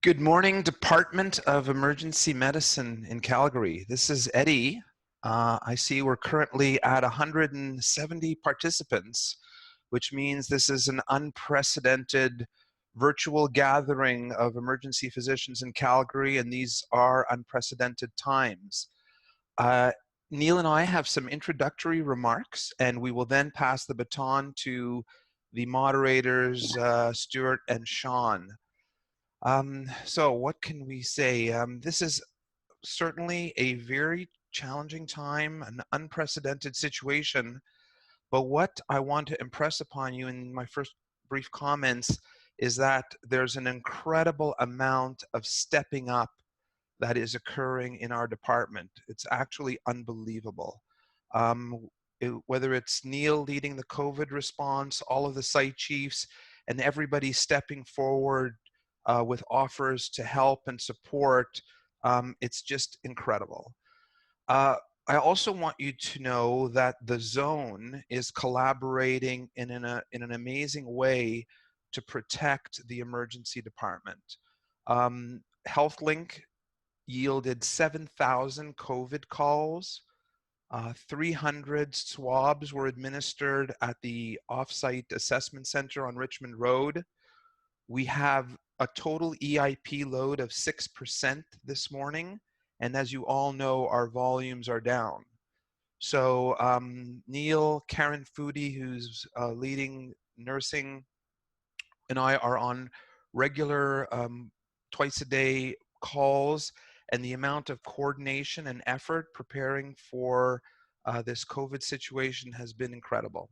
Good morning, Department of Emergency Medicine in Calgary. This is Eddie. I see we're currently at 170 participants, which means this is an unprecedented virtual gathering of emergency physicians in Calgary, and these are unprecedented times. Neil and I have some introductory remarks, and we will then pass the baton to the moderators, Stuart and Sean. So what can we say? This is certainly a very challenging time, an unprecedented situation. But what I want to impress upon you in my first brief comments is that there's an incredible amount of stepping up that is occurring in our department. It's actually unbelievable. Whether it's Neil leading the COVID response, all of the site chiefs, and everybody stepping forward with offers to help and support, it's just incredible. I also want you to know that the zone is collaborating in an amazing way to protect the emergency department. HealthLink yielded 7,000 COVID calls. 300 swabs were administered at the offsite assessment center on Richmond Road. We have a total EIP load of 6% this morning, and as you all know, our volumes are down. So Neil, Karen Foodie, who's leading nursing, and I are on regular twice a day calls, and the amount of coordination and effort preparing for this COVID situation has been incredible.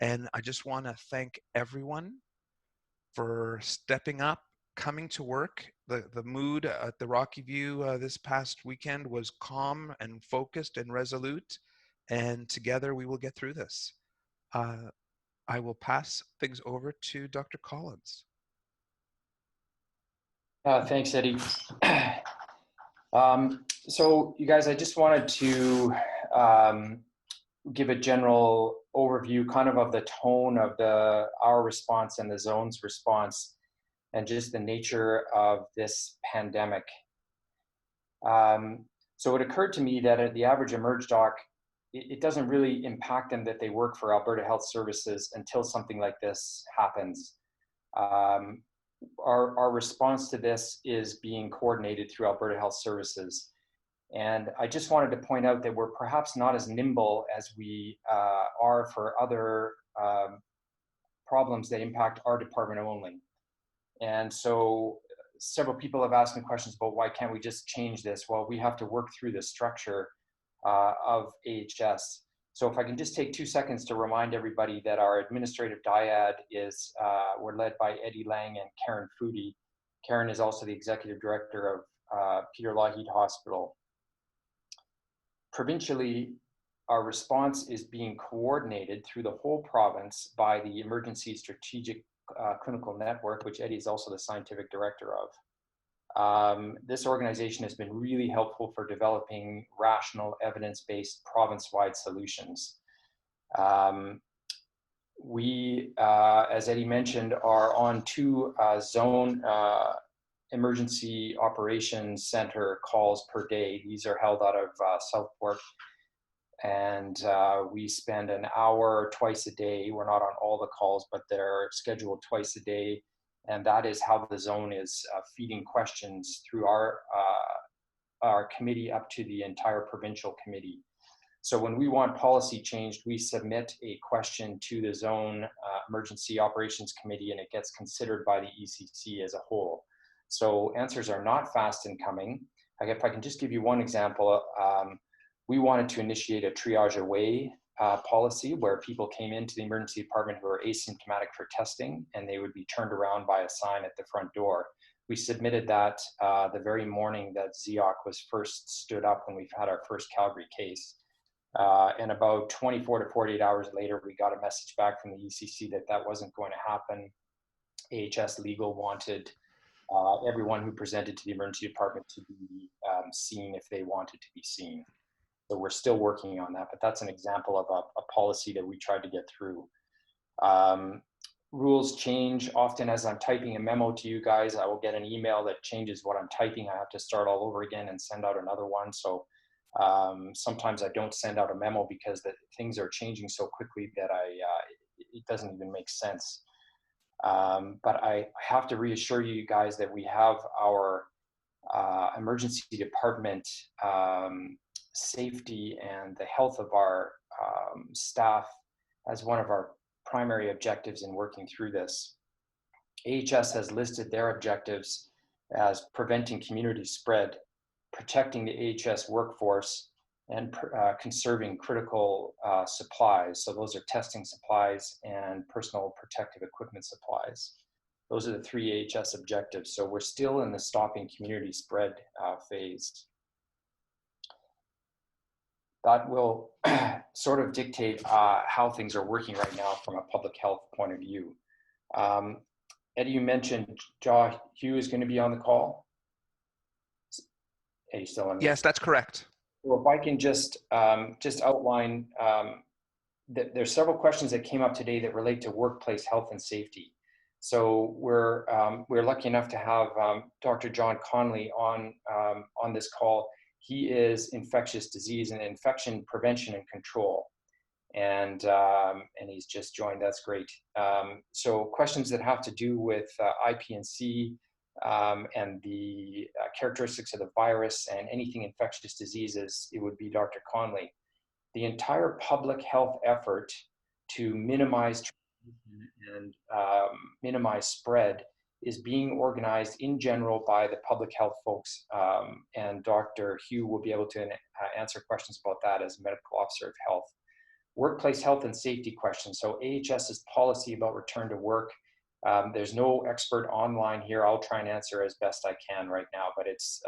And I just want to thank everyone for stepping up, coming to work. The mood at the Rocky View this past weekend was calm and focused and resolute, and together we will get through this. I will pass things over to Dr. Collins. Thanks, Eddie. So you guys, I just wanted to give a general overview kind of the tone of our response and the zone's response and just the nature of this pandemic. So it occurred to me that the average emerge doc, it doesn't really impact them that they work for Alberta Health Services until something like this happens. Our response to this is being coordinated through Alberta Health Services. And I just wanted to point out that we're perhaps not as nimble as we are for other problems that impact our department only. And so several people have asked me questions about why can't we just change this? Well, we have to work through the structure of AHS. So if I can just take 2 seconds to remind everybody that our administrative dyad is, we're led by Eddie Lang and Karen Foodie. Karen is also the executive director of Peter Lougheed Hospital. Provincially, our response is being coordinated through the whole province by the Emergency Strategic Clinical Network, which Eddie is also the scientific director of. This organization has been really helpful for developing rational, evidence-based, province-wide solutions. We, as Eddie mentioned, are on 2 zone emergency operations center calls per day. These are held out of Southport, and we spend an hour twice a day. We're not on all the calls, but they're scheduled twice a day, and that is how the zone is feeding questions through our committee up to the entire provincial committee. So when we want policy changed, we submit a question to the zone emergency operations committee, and it gets considered by the ECC as a whole. So answers are not fast in coming. If I can just give you one example, we wanted to initiate a triage away policy where people came into the emergency department who were asymptomatic for testing, and they would be turned around by a sign at the front door. We submitted that the very morning that ZEOC was first stood up when we've had our first Calgary case. And about 24 to 48 hours later, we got a message back from the ECC that that wasn't going to happen. AHS Legal wanted everyone who presented to the emergency department to be seen if they wanted to be seen. So we're still working on that, but that's an example of a policy that we tried to get through. rules change often as I'm typing a memo to you guys. I will get an email that changes what I'm typing. I have to start all over again and send out another one. So sometimes I don't send out a memo because things are changing so quickly that it doesn't even make sense. But I have to reassure you guys that we have our emergency department safety and the health of our staff as one of our primary objectives in working through this. AHS has listed their objectives as preventing community spread, protecting the AHS workforce, and conserving critical supplies. So those are testing supplies and personal protective equipment supplies. Those are the 3 AHS objectives. So we're still in the stopping community spread phase. That will sort of dictate how things are working right now from a public health point of view. Eddie, you mentioned Jaw Hugh is going to be on the call. Are you still on? Yes, that's correct. Well, if I can just outline that there's several questions that came up today that relate to workplace health and safety. So we're lucky enough to have Dr. John Conley on this call. He is infectious disease and infection prevention and control, and he's just joined. That's great. So questions that have to do with IP&C and the characteristics of the virus and anything infectious diseases, it would be Dr. Conley. The entire public health effort to minimize transmission and minimize spread is being organized in general by the public health folks, and Dr. Hugh will be able to answer questions about that as medical officer of health. Workplace health and safety questions. So AHS's policy about return to work. There's no expert online here. I'll try and answer as best I can right now, but it's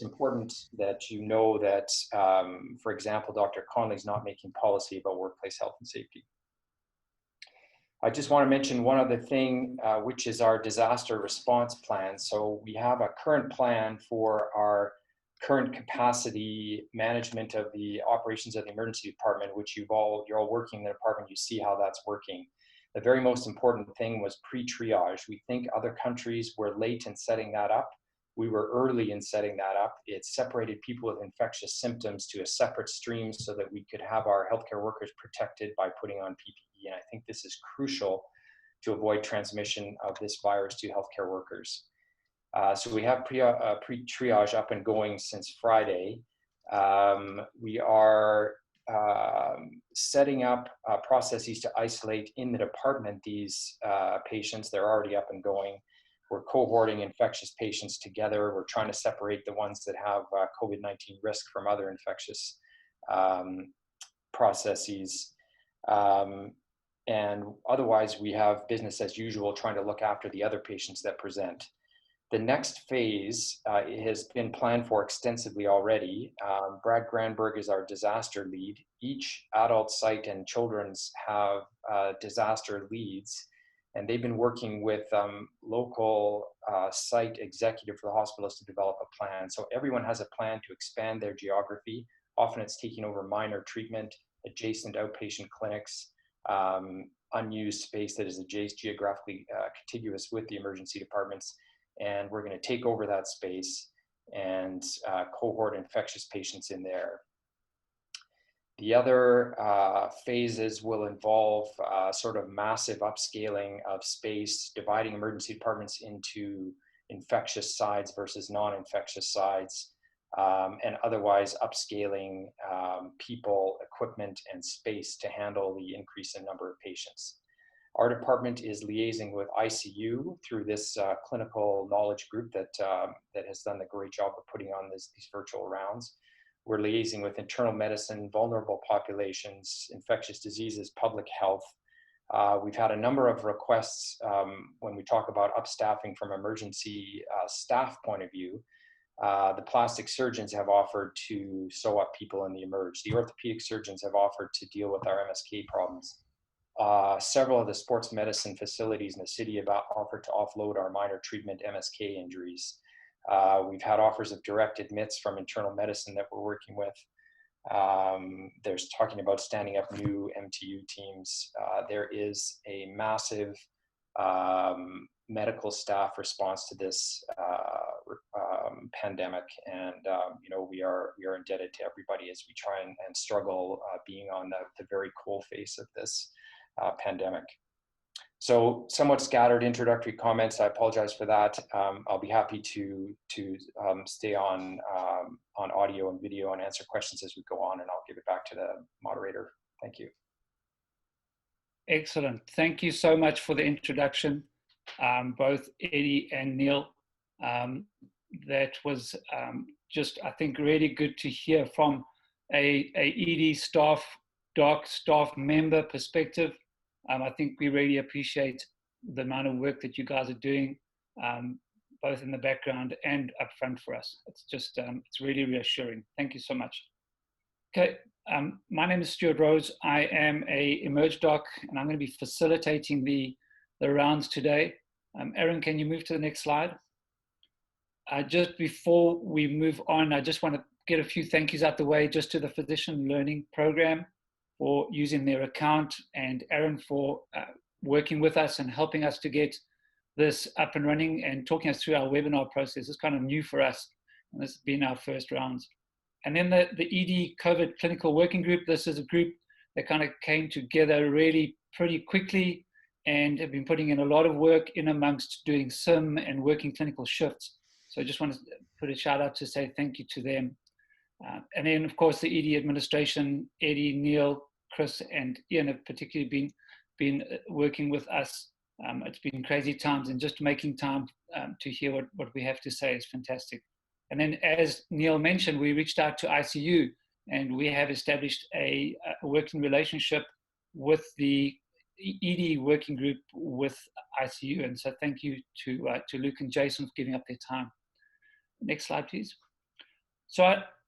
important that you know that, for example, Dr. Conley's not making policy about workplace health and safety. I just want to mention one other thing, which is our disaster response plan. So we have a current plan for our current capacity management of the operations of the emergency department, which you're all working in the department, you see how that's working. The very most important thing was pre-triage. We think other countries were late in setting that up. We were early in setting that up. It separated people with infectious symptoms to a separate stream so that we could have our healthcare workers protected by putting on PPE. And I think this is crucial to avoid transmission of this virus to healthcare workers. So we have pre-triage up and going since Friday. We are setting up processes to isolate in the department these patients. They're already up and going. We're cohorting infectious patients together. We're trying to separate the ones that have COVID-19 risk from other infectious processes. And otherwise, we have business as usual, trying to look after the other patients that present. The next phase has been planned for extensively already. Brad Granberg is our disaster lead. Each adult site and children's have disaster leads, and they've been working with local site executive for the hospitals to develop a plan. So everyone has a plan to expand their geography. Often it's taking over minor treatment, adjacent outpatient clinics, unused space that is adjacent geographically contiguous with the emergency departments. And we're going to take over that space and cohort infectious patients in there. The other phases will involve sort of massive upscaling of space, dividing emergency departments into infectious sides versus non-infectious sides, and otherwise upscaling people, equipment, and space to handle the increase in number of patients. Our department is liaising with ICU through this clinical knowledge group that has done a great job of putting on these virtual rounds. We're liaising with internal medicine, vulnerable populations, infectious diseases, public health. We've had a number of requests when we talk about upstaffing from emergency staff point of view. The plastic surgeons have offered to sew up people in the emerge. The orthopedic surgeons have offered to deal with our MSK problems. Several of the sports medicine facilities in the city have offered to offload our minor treatment MSK injuries. We've had offers of direct admits from internal medicine that we're working with. There's talking about standing up new MTU teams. There is a massive medical staff response to this pandemic, and you know, we are indebted to everybody as we try and struggle being on the very coal face of this pandemic. So somewhat scattered introductory comments. I apologize for that. I'll be happy to stay on audio and video and answer questions as we go on, and I'll give it back to the moderator. Thank you. Excellent. Thank you so much for the introduction, both Eddie and Neil. That was just, I think, really good to hear from a ED staff, doc staff member perspective. I think we really appreciate the amount of work that you guys are doing, both in the background and up front for us. It's just, it's really reassuring. Thank you so much. Okay, my name is Stuart Rose. I am a Emerge Doc, and I'm going to be facilitating the rounds today. Aaron, can you move to the next slide? Just before we move on, I just want to get a few thank yous out the way, just to the Physician Learning Program for using their account, and Aaron for working with us and helping us to get this up and running and talking us through our webinar process. It's kind of new for us, and this has been our first rounds. And then the ED COVID Clinical Working Group. This is a group that kind of came together really pretty quickly and have been putting in a lot of work in amongst doing SIM and working clinical shifts. So I just want to put a shout out to say thank you to them. And then, of course, the ED administration, Eddie, Neil, Chris, and Ian have particularly been working with us. It's been crazy times, and just making time to hear what we have to say is fantastic. And then, as Neil mentioned, we reached out to ICU, and we have established a working relationship with the ED working group with ICU. And so thank you to Luke and Jason for giving up their time. Next slide, please. So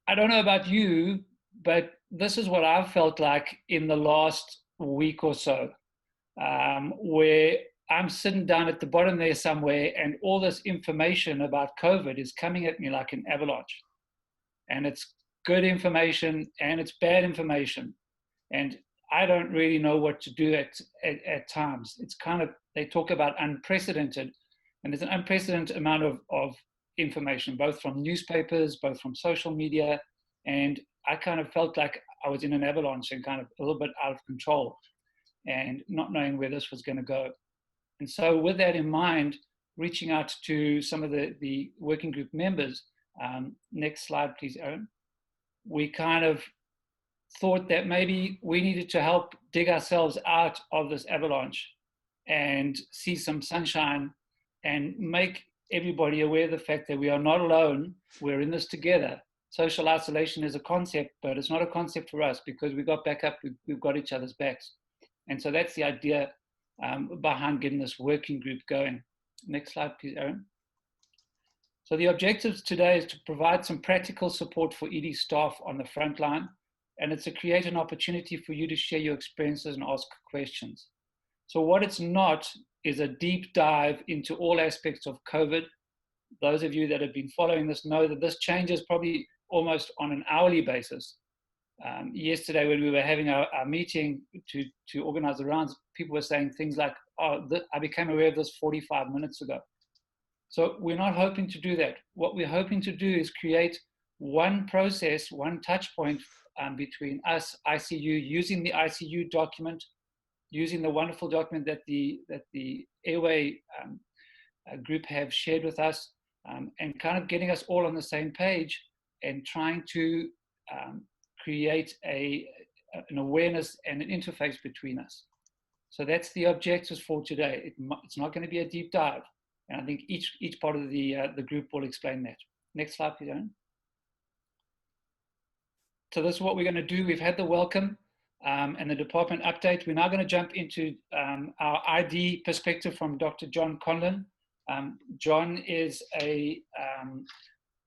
I don't know about you, but this is what I've felt like in the last week or so, where I'm sitting down at the bottom there somewhere, and all this information about COVID is coming at me like an avalanche. And it's good information and it's bad information. And I don't really know what to do at times. It's kind of, they talk about unprecedented, and there's an unprecedented amount of information, both from newspapers, both from social media, and I kind of felt like I was in an avalanche and kind of a little bit out of control and not knowing where this was going to go. And so with that in mind, reaching out to some of the working group members, next slide please, Aaron, we kind of thought that maybe we needed to help dig ourselves out of this avalanche and see some sunshine and make everybody aware of the fact that we are not alone, we're in this together. Social isolation is a concept, but it's not a concept for us because we got back up, we've got each other's backs. And so that's the idea behind getting this working group going. Next slide, please, Aaron. So the objectives today is to provide some practical support for ED staff on the front line, and it's to create an opportunity for you to share your experiences and ask questions. So what it's not is a deep dive into all aspects of COVID. Those of you that have been following this know that this changes probably almost on an hourly basis. Yesterday when we were having our meeting to organize the rounds, people were saying things like, oh, I became aware of this 45 minutes ago. So we're not hoping to do that. What we're hoping to do is create one process, one touch point between us, ICU, using the ICU document, using the wonderful document that the airway group have shared with us, and kind of getting us all on the same page and trying to create an awareness and an interface between us. So that's the objectives for today. It's not going to be a deep dive, and I think each part of the group will explain that. Next slide, please, Aaron. So this is what we're going to do. We've had the welcome and the department update. We're now going to jump into our ID perspective from Dr. John Conlon. John is a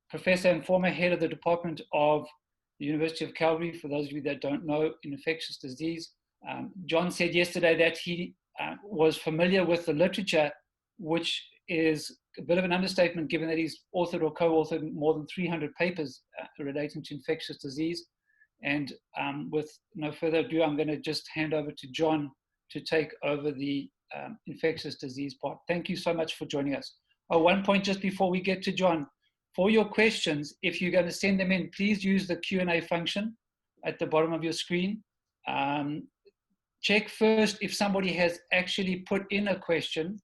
professor and former head of the Department of the University of Calgary, for those of you that don't know, in infectious disease. John said yesterday that he was familiar with the literature, which is a bit of an understatement given that he's authored or co-authored more than 300 papers relating to infectious disease. And with no further ado, I'm going to just hand over to John to take over the infectious disease part. Thank you so much for joining us. Oh, one point just before we get to John. For your questions, if you're going to send them in, please use the Q&A function at the bottom of your screen. Check first if somebody has actually put in a question,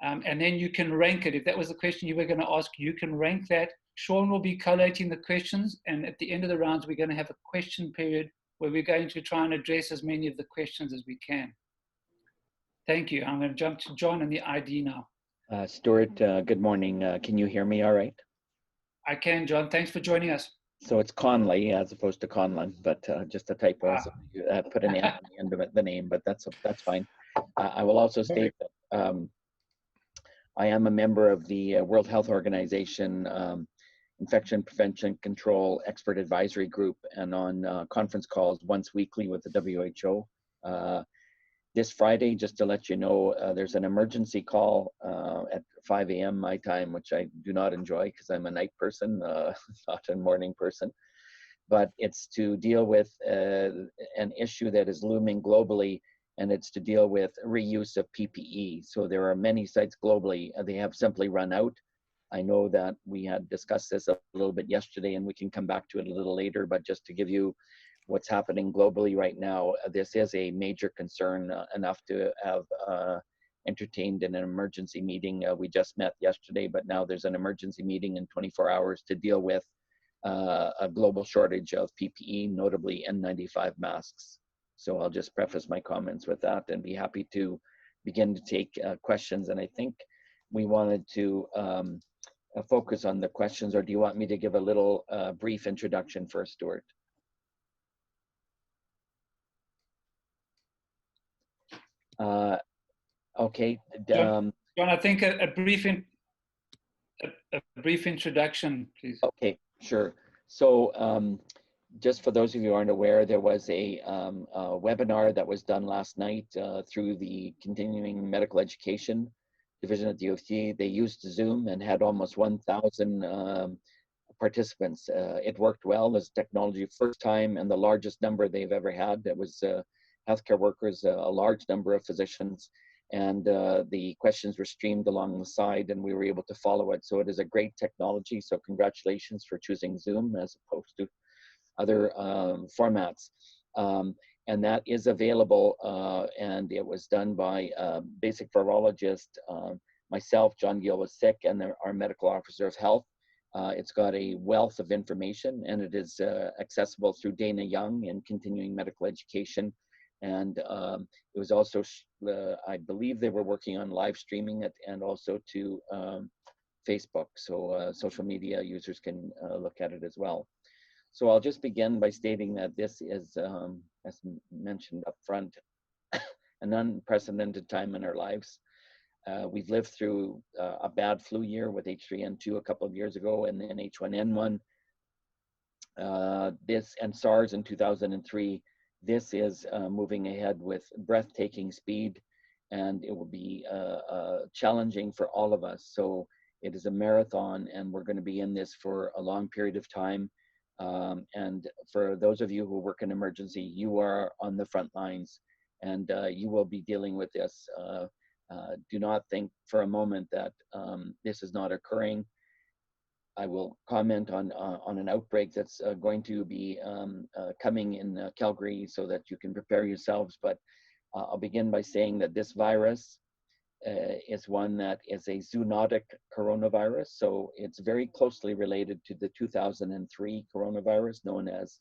and then you can rank it. If that was the question you were going to ask, you can rank that. Sean will be collating the questions, and at the end of the rounds, we're going to have a question period where we're going to try and address as many of the questions as we can. Thank you. I'm going to jump to John and the ID now. Stuart, good morning. Can you hear me all right? I can, John. Thanks for joining us. So it's Conley as opposed to Conlon, but just a typo. So you put an N on the end of the name, but that's fine. I will also state that I am a member of the World Health Organization Infection Prevention Control Expert Advisory Group, and on conference calls once weekly with the WHO. This Friday, just to let you know, there's an emergency call at 5 a.m. my time, which I do not enjoy because I'm a night person, not a morning person. But it's to deal with an issue that is looming globally, and it's to deal with reuse of PPE. So there are many sites globally, they have simply run out. I know that we had discussed this a little bit yesterday, and we can come back to it a little later, but just to give you what's happening globally right now, this is a major concern, enough to have entertained in an emergency meeting. We just met yesterday, but now there's an emergency meeting in 24 hours to deal with a global shortage of PPE, notably N95 masks. So I'll just preface my comments with that and be happy to begin to take questions. And I think we wanted to focus on the questions, or do you want me to give a little brief introduction first, Stuart? Okay. John, I think a brief introduction, please. Okay, sure. So just for those of you who aren't aware, there was a webinar that was done last night through the Continuing Medical Education Division at the UFT. They used Zoom and had almost 1,000 participants. It worked well as technology, first time and the largest number they've ever had. It was healthcare workers, a large number of physicians, and the questions were streamed along the side and we were able to follow it. So it is a great technology. So congratulations for choosing Zoom as opposed to other formats. And that is available, and it was done by basic virologist, myself, John Gill was sick, and our medical officer of health. It's got a wealth of information, and it is accessible through Dana Young and Continuing Medical Education. And it was also, I believe they were working on live streaming it, and also to Facebook, so social media users can look at it as well. So I'll just begin by stating that this is, as mentioned up front, an unprecedented time in our lives. We've lived through a bad flu year with H3N2 a couple of years ago, and then H1N1, this and SARS in 2003. This is moving ahead with breathtaking speed, and it will be challenging for all of us. So it is a marathon, and we're going to be in this for a long period of time. And for those of you who work in emergency, you are on the front lines, and you will be dealing with this. Do not think for a moment that this is not occurring. I will comment on an outbreak that's going to be coming in Calgary so that you can prepare yourselves. But I'll begin by saying that this virus is one that is a zoonotic coronavirus. So it's very closely related to the 2003 coronavirus known as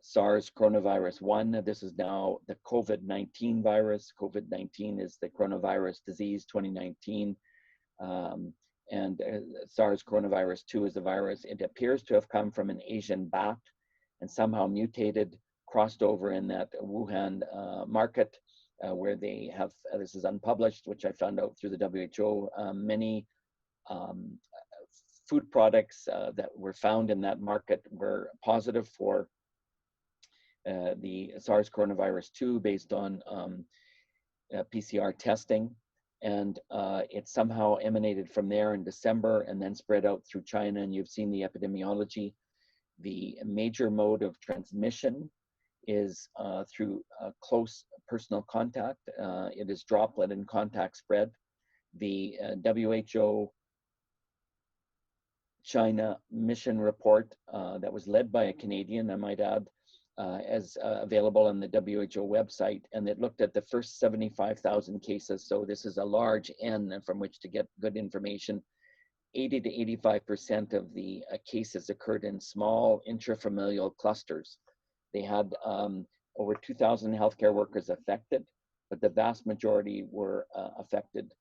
SARS coronavirus 1. This is now the COVID-19 virus. COVID-19 is the coronavirus disease 2019. And SARS coronavirus 2 is the virus. It appears to have come from an Asian bat and somehow mutated, crossed over in that Wuhan market where they have, this is unpublished, which I found out through the WHO, many food products that were found in that market were positive for the SARS coronavirus 2 based on PCR testing. And it somehow emanated from there in December and then spread out through China, and you've seen the epidemiology. The major mode of transmission is through close personal contact. It is droplet and contact spread. The WHO China mission report that was led by a Canadian, I might add, as available on the WHO website, and it looked at the first 75,000 cases. So this is a large N from which to get good information. 80 to 85% of the cases occurred in small intrafamilial clusters. They had over 2,000 healthcare workers affected, but the vast majority were affected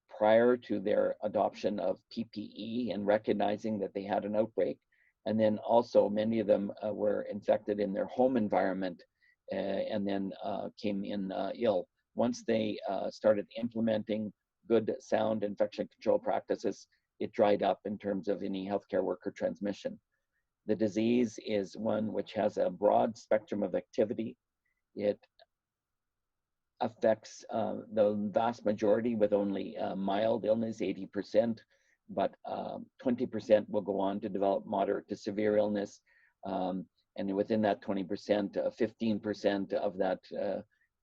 prior to their adoption of PPE and recognizing that they had an outbreak. And then also many of them were infected in their home environment and then came in ill. Once they started implementing good sound infection control practices, it dried up in terms of any healthcare worker transmission. The disease is one which has a broad spectrum of activity. It affects the vast majority with only mild illness, 80%, but 20% will go on to develop moderate to severe illness. And within that 20%, 15% of that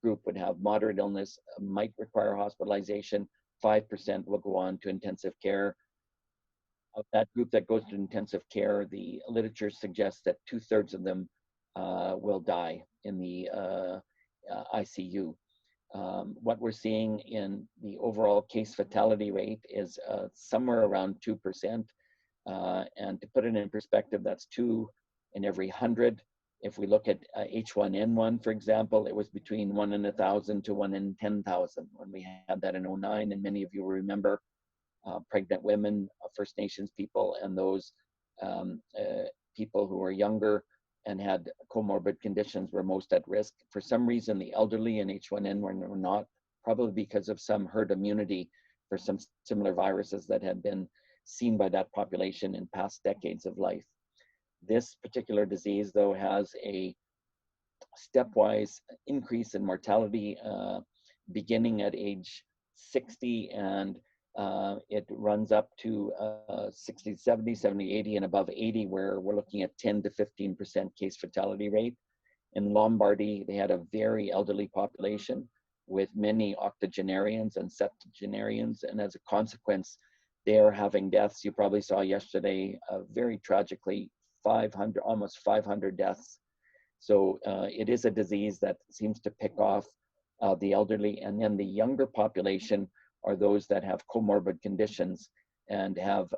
group would have moderate illness, might require hospitalization. 5% will go on to intensive care. Of that group that goes to intensive care, the literature suggests that 2/3 of them will die in the ICU. What we're seeing in the overall case fatality rate is somewhere around 2%. And to put it in perspective, that's 2 in every 100. If we look at H1N1, for example, it was between 1 in 1,000 to 1 in 10,000 when we had that in 2009. And many of you remember pregnant women, First Nations people, and those people who were younger and had comorbid conditions were most at risk. For some reason, the elderly in H1N1 were not, probably because of some herd immunity for some similar viruses that had been seen by that population in past decades of life. This particular disease, though, has a stepwise increase in mortality beginning at age 60, and it runs up to 60, 70, 70, 80, and above 80, where we're looking at 10 to 15% case fatality rate. In Lombardy, they had a very elderly population with many octogenarians and septuagenarians, and as a consequence, they are having deaths. You probably saw yesterday, very tragically, almost 500 deaths. So it is a disease that seems to pick off the elderly, and then the younger population are those that have comorbid conditions and have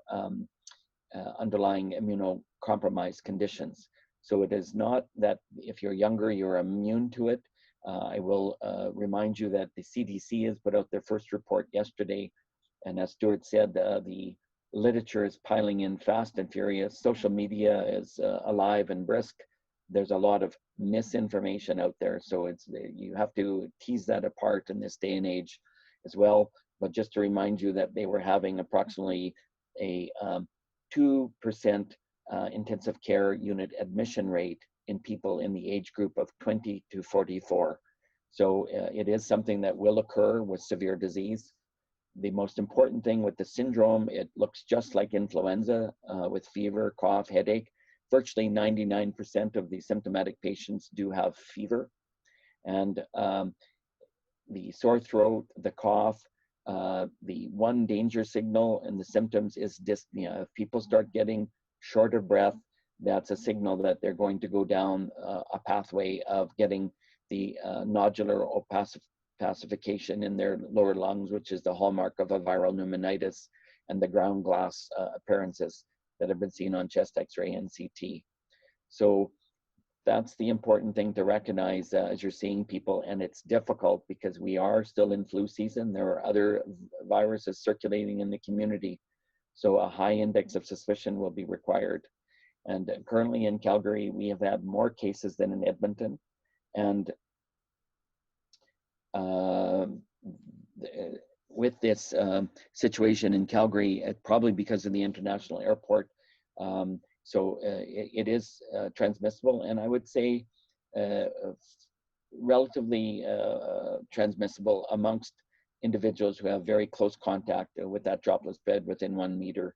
underlying immunocompromised conditions. So it is not that if you're younger, you're immune to it. I will remind you that the CDC has put out their first report yesterday. And as Stuart said, the literature is piling in fast and furious. Social media is alive and brisk. There's a lot of misinformation out there. So you have to tease that apart in this day and age as well. But just to remind you that they were having approximately a 2% intensive care unit admission rate in people in the age group of 20 to 44. So it is something that will occur with severe disease. The most important thing with the syndrome, it looks just like influenza with fever, cough, headache. Virtually 99% of the symptomatic patients do have fever. And the sore throat, the cough, the one danger signal in the symptoms is dyspnea. If people start getting short of breath, that's a signal that they're going to go down a pathway of getting the nodular opacification in their lower lungs, which is the hallmark of a viral pneumonitis, and the ground glass appearances that have been seen on chest X-ray and CT. So that's the important thing to recognize as you're seeing people, and it's difficult because we are still in flu season. There are other viruses circulating in the community, so a high index of suspicion will be required. And currently in Calgary, we have had more cases than in Edmonton, and with this situation in Calgary, probably because of the international airport, so it is transmissible, and I would say relatively transmissible amongst individuals who have very close contact with that droplet spread within 1 meter.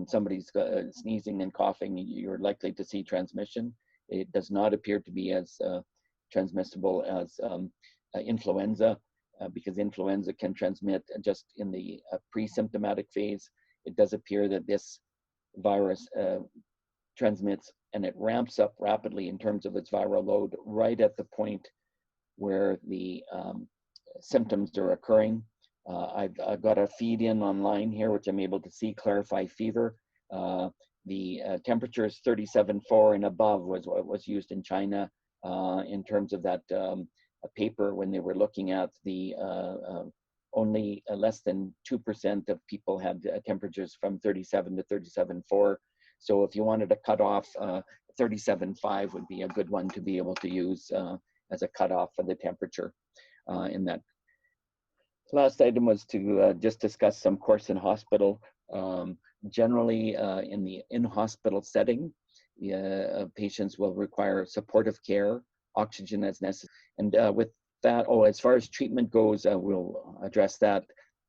somebody's sneezing and coughing, you're likely to see transmission. It does not appear to be as transmissible as influenza, because influenza can transmit just in the pre-symptomatic phase. It does appear that this virus transmits, and it ramps up rapidly in terms of its viral load right at the point where the symptoms are occurring. I've got a feed in online here, which I'm able to see, clarify fever. The temperature is 37.4 and above was what was used in China in terms of that paper when they were looking at the only less than 2% of people had temperatures from 37 to 37.4. So if you wanted to cut off, 37.5 would be a good one to be able to use as a cutoff for the temperature in that. Last item was to just discuss some course in hospital. Generally, in the in-hospital setting, patients will require supportive care, oxygen as necessary. And with that, as far as treatment goes, we'll address that.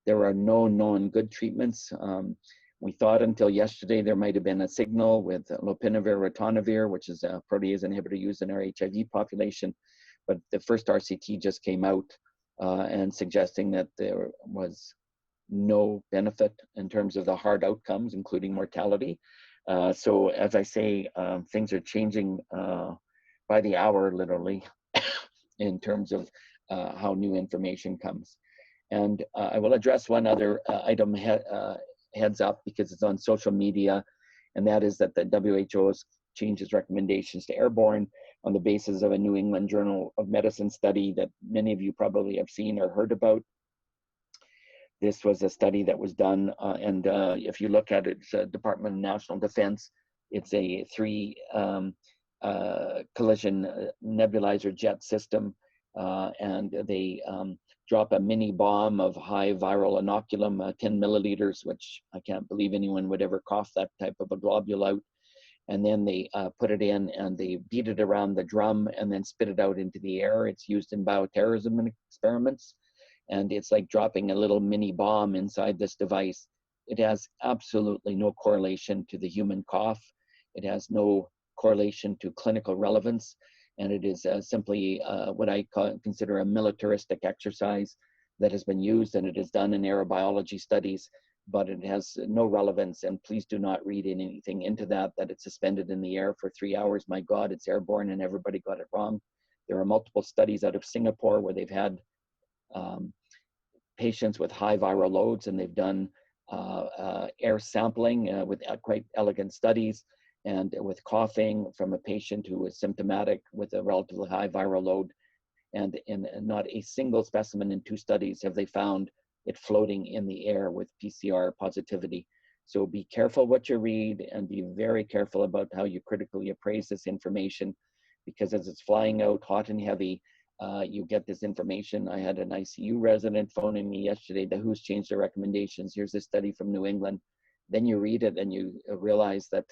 There are no known good treatments. We thought until yesterday there might have been a signal with lopinavir, ritonavir, which is a protease inhibitor used in our HIV population. But the first RCT just came out and suggesting that there was no benefit in terms of the hard outcomes, including mortality. So as I say, things are changing by the hour, literally, in terms of how new information comes. And I will address one other item heads up because it's on social media, and that is that the WHO has changed its recommendations to airborne on the basis of a New England Journal of Medicine study that many of you probably have seen or heard about. This was a study that was done, and if you look at it, it's a Department of National Defense. It's a 3 collision nebulizer jet system, and they drop a mini bomb of high viral inoculum, 10 milliliters, which I can't believe anyone would ever cough that type of a globule out. And then they put it in and they beat it around the drum and then spit it out into the air. It's used in bioterrorism experiments. And it's like dropping a little mini bomb inside this device. It has absolutely no correlation to the human cough. It has no correlation to clinical relevance. And it is simply what I consider a militaristic exercise that has been used, and it is done in aerobiology studies, but it has no relevance. And please do not read anything into that it's suspended in the air for 3 hours. My God, it's airborne and everybody got it wrong. There are multiple studies out of Singapore where they've had patients with high viral loads, and they've done air sampling with quite elegant studies, and with coughing from a patient who was symptomatic with a relatively high viral load. And in not a single specimen in 2 studies have they found it floating in the air with PCR positivity. So be careful what you read, and be very careful about how you critically appraise this information, because as it's flying out hot and heavy, you get this information. I had an ICU resident phoning me yesterday, the WHO's changed their recommendations. Here's a study from New England. Then you read it and you realize that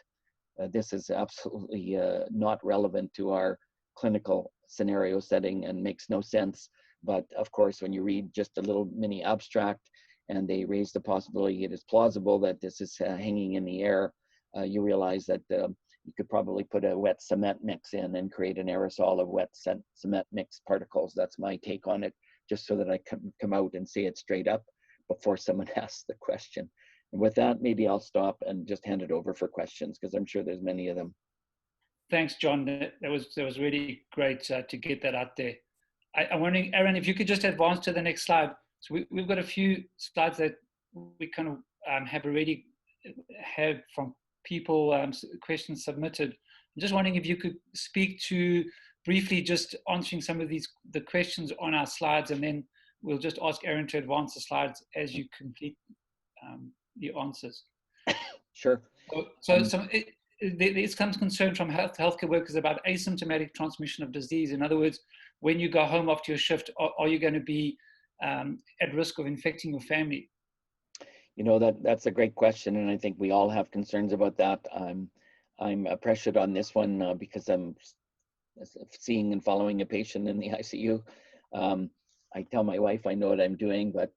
this is absolutely not relevant to our clinical scenario setting and makes no sense. But of course, when you read just a little mini abstract and they raise the possibility it is plausible that this is hanging in the air, you realize that you could probably put a wet cement mix in and create an aerosol of wet cement mix particles. That's my take on it, just so that I can come out and say it straight up before someone asks the question. And with that, maybe I'll stop and just hand it over for questions, because I'm sure there's many of them. Thanks, John. That was really great to get that out there. I'm wondering, Aaron, if you could just advance to the next slide. So we've got a few slides that we kind of have already had from people, questions submitted. I'm just wondering if you could speak to briefly just answering some of the questions on our slides, and then we'll just ask Aaron to advance the slides as you complete the answers. Sure. So there's some concern from healthcare workers about asymptomatic transmission of disease. In other words, when you go home after your shift, are you going to be at risk of infecting your family? You know, that's a great question, and I think we all have concerns about that. I'm pressured on this one because I'm seeing and following a patient in the ICU. I tell my wife I know what I'm doing, but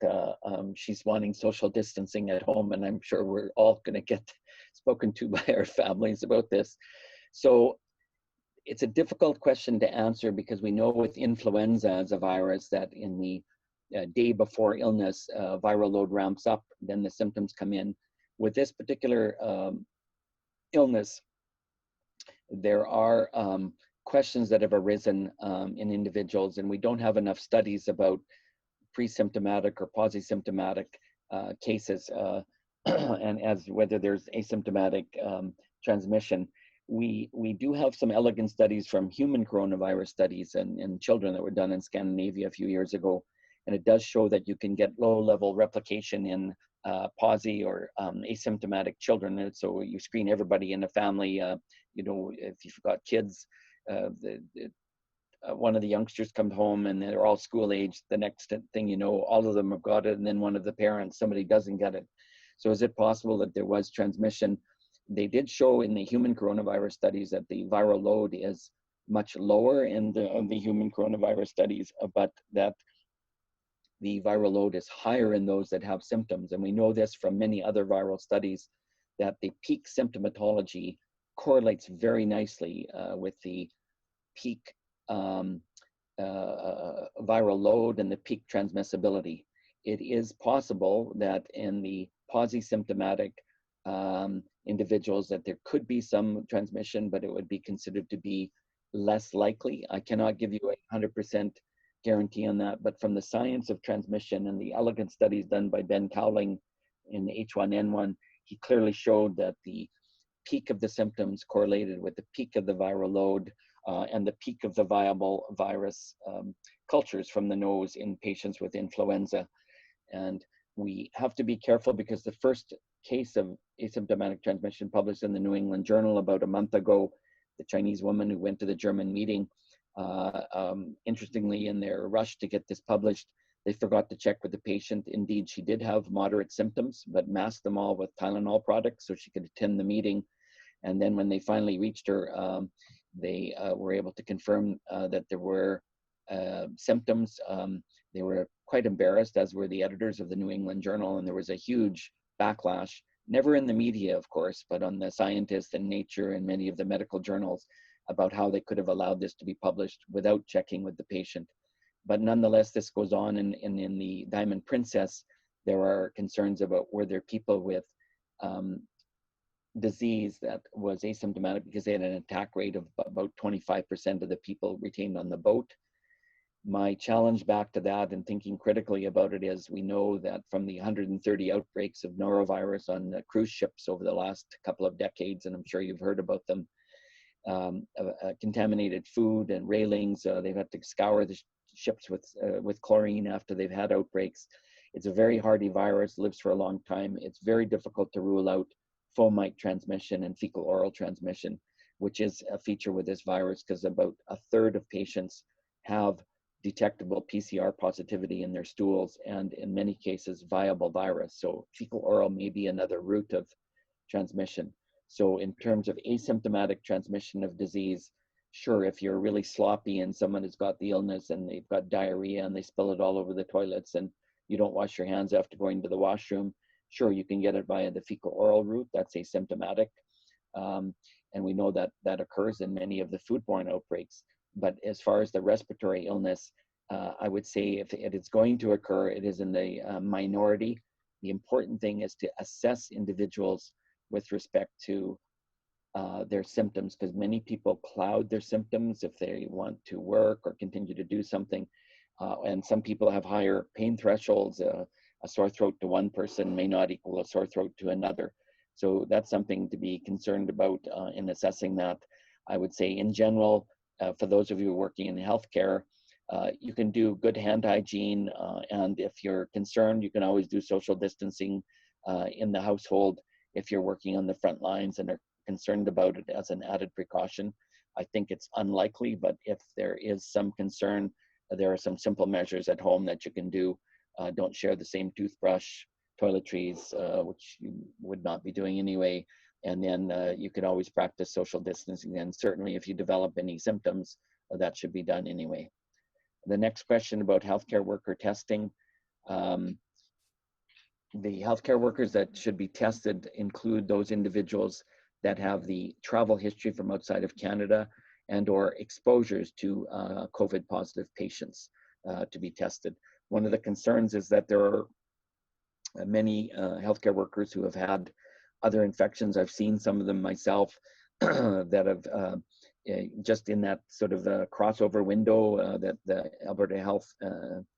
she's wanting social distancing at home, and I'm sure we're all going to get spoken to by our families about this. So it's a difficult question to answer, because we know with influenza as a virus that in the day before illness, viral load ramps up, then the symptoms come in. With this particular illness, there are questions that have arisen in individuals, and we don't have enough studies about pre-symptomatic or polysymptomatic cases, and as whether there's asymptomatic transmission. We do have some elegant studies from human coronavirus studies in children that were done in Scandinavia a few years ago, and it does show that you can get low-level replication in POSI or asymptomatic children. And so you screen everybody in the family. You know, if you've got kids, one of the youngsters comes home and they're all school age. The next thing you know, all of them have got it, and then one of the parents, somebody doesn't get it. So is it possible that there was transmission? They did show in the human coronavirus studies that the viral load is much lower in the human coronavirus studies, but that the viral load is higher in those that have symptoms. And we know this from many other viral studies, that the peak symptomatology correlates very nicely with the peak viral load and the peak transmissibility. It is possible that in the polysymptomatic individuals that there could be some transmission, but it would be considered to be less likely. I cannot give you a 100% guarantee on that, but from the science of transmission and the elegant studies done by Ben Cowling in the H1N1, he clearly showed that the peak of the symptoms correlated with the peak of the viral load and the peak of the viable virus cultures from the nose in patients with influenza. And we have to be careful, because the first case of asymptomatic transmission published in the New England Journal about a month ago, the Chinese woman who went to the German meeting, interestingly, in their rush to get this published, they forgot to check with the patient. Indeed, she did have moderate symptoms, but masked them all with Tylenol products so she could attend the meeting. And then when they finally reached her, they were able to confirm that there were symptoms. They were quite embarrassed, as were the editors of the New England Journal, and there was a huge backlash, never in the media, of course, but on the scientists and Nature and many of the medical journals, about how they could have allowed this to be published without checking with the patient. But nonetheless, this goes on, and in the Diamond Princess, there are concerns about were there people with disease that was asymptomatic, because they had an attack rate of about 25% of the people retained on the boat. My challenge back to that and thinking critically about it is, we know that from the 130 outbreaks of norovirus on the cruise ships over the last couple of decades, and I'm sure you've heard about them, contaminated food and railings, they've had to scour the ships with chlorine after they've had outbreaks. It's a very hardy virus, lives for a long time. It's very difficult to rule out fomite transmission and fecal oral transmission, which is a feature with this virus, because about a third of patients have detectable PCR positivity in their stools, and in many cases viable virus. So fecal oral may be another route of transmission. So in terms of asymptomatic transmission of disease, sure, if you're really sloppy and someone has got the illness and they've got diarrhea and they spill it all over the toilets and you don't wash your hands after going to the washroom, sure, you can get it via the fecal oral route. That's asymptomatic. And we know that that occurs in many of the foodborne outbreaks. But as far as the respiratory illness, I would say if it is going to occur, it is in the minority. The important thing is to assess individuals with respect to their symptoms, because many people cloud their symptoms if they want to work or continue to do something. And some people have higher pain thresholds. A sore throat to one person may not equal a sore throat to another. So that's something to be concerned about in assessing that. I would say in general, for those of you working in healthcare, you can do good hand hygiene, and if you're concerned, you can always do social distancing in the household if you're working on the front lines and are concerned about it as an added precaution. I think it's unlikely, but if there is some concern, there are some simple measures at home that you can do. Don't share the same toothbrush, toiletries, which you would not be doing anyway. And then you could always practice social distancing. And certainly if you develop any symptoms, that should be done anyway. The next question about healthcare worker testing. The healthcare workers that should be tested include those individuals that have the travel history from outside of Canada and or exposures to COVID positive patients to be tested. One of the concerns is that there are many healthcare workers who have had other infections. I've seen some of them myself that have just in that sort of crossover window that the Alberta Health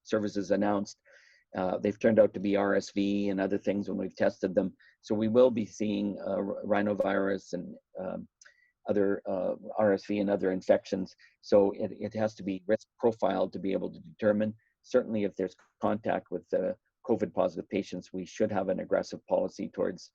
Services announced. They've turned out to be RSV and other things when we've tested them. So we will be seeing rhinovirus and other RSV and other infections. So it has to be risk profiled to be able to determine. Certainly if there's contact with COVID positive patients, we should have an aggressive policy towards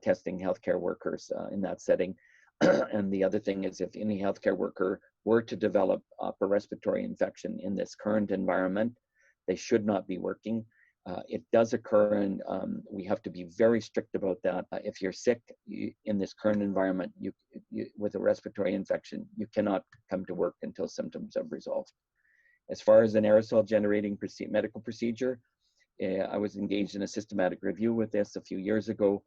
testing healthcare workers in that setting. And the other thing is if any healthcare worker were to develop upper respiratory infection in this current environment, they should not be working. It does occur, and we have to be very strict about that. If you're sick in this current environment with a respiratory infection, you cannot come to work until symptoms have resolved. As far as an aerosol generating medical procedure, I was engaged in a systematic review with this a few years ago.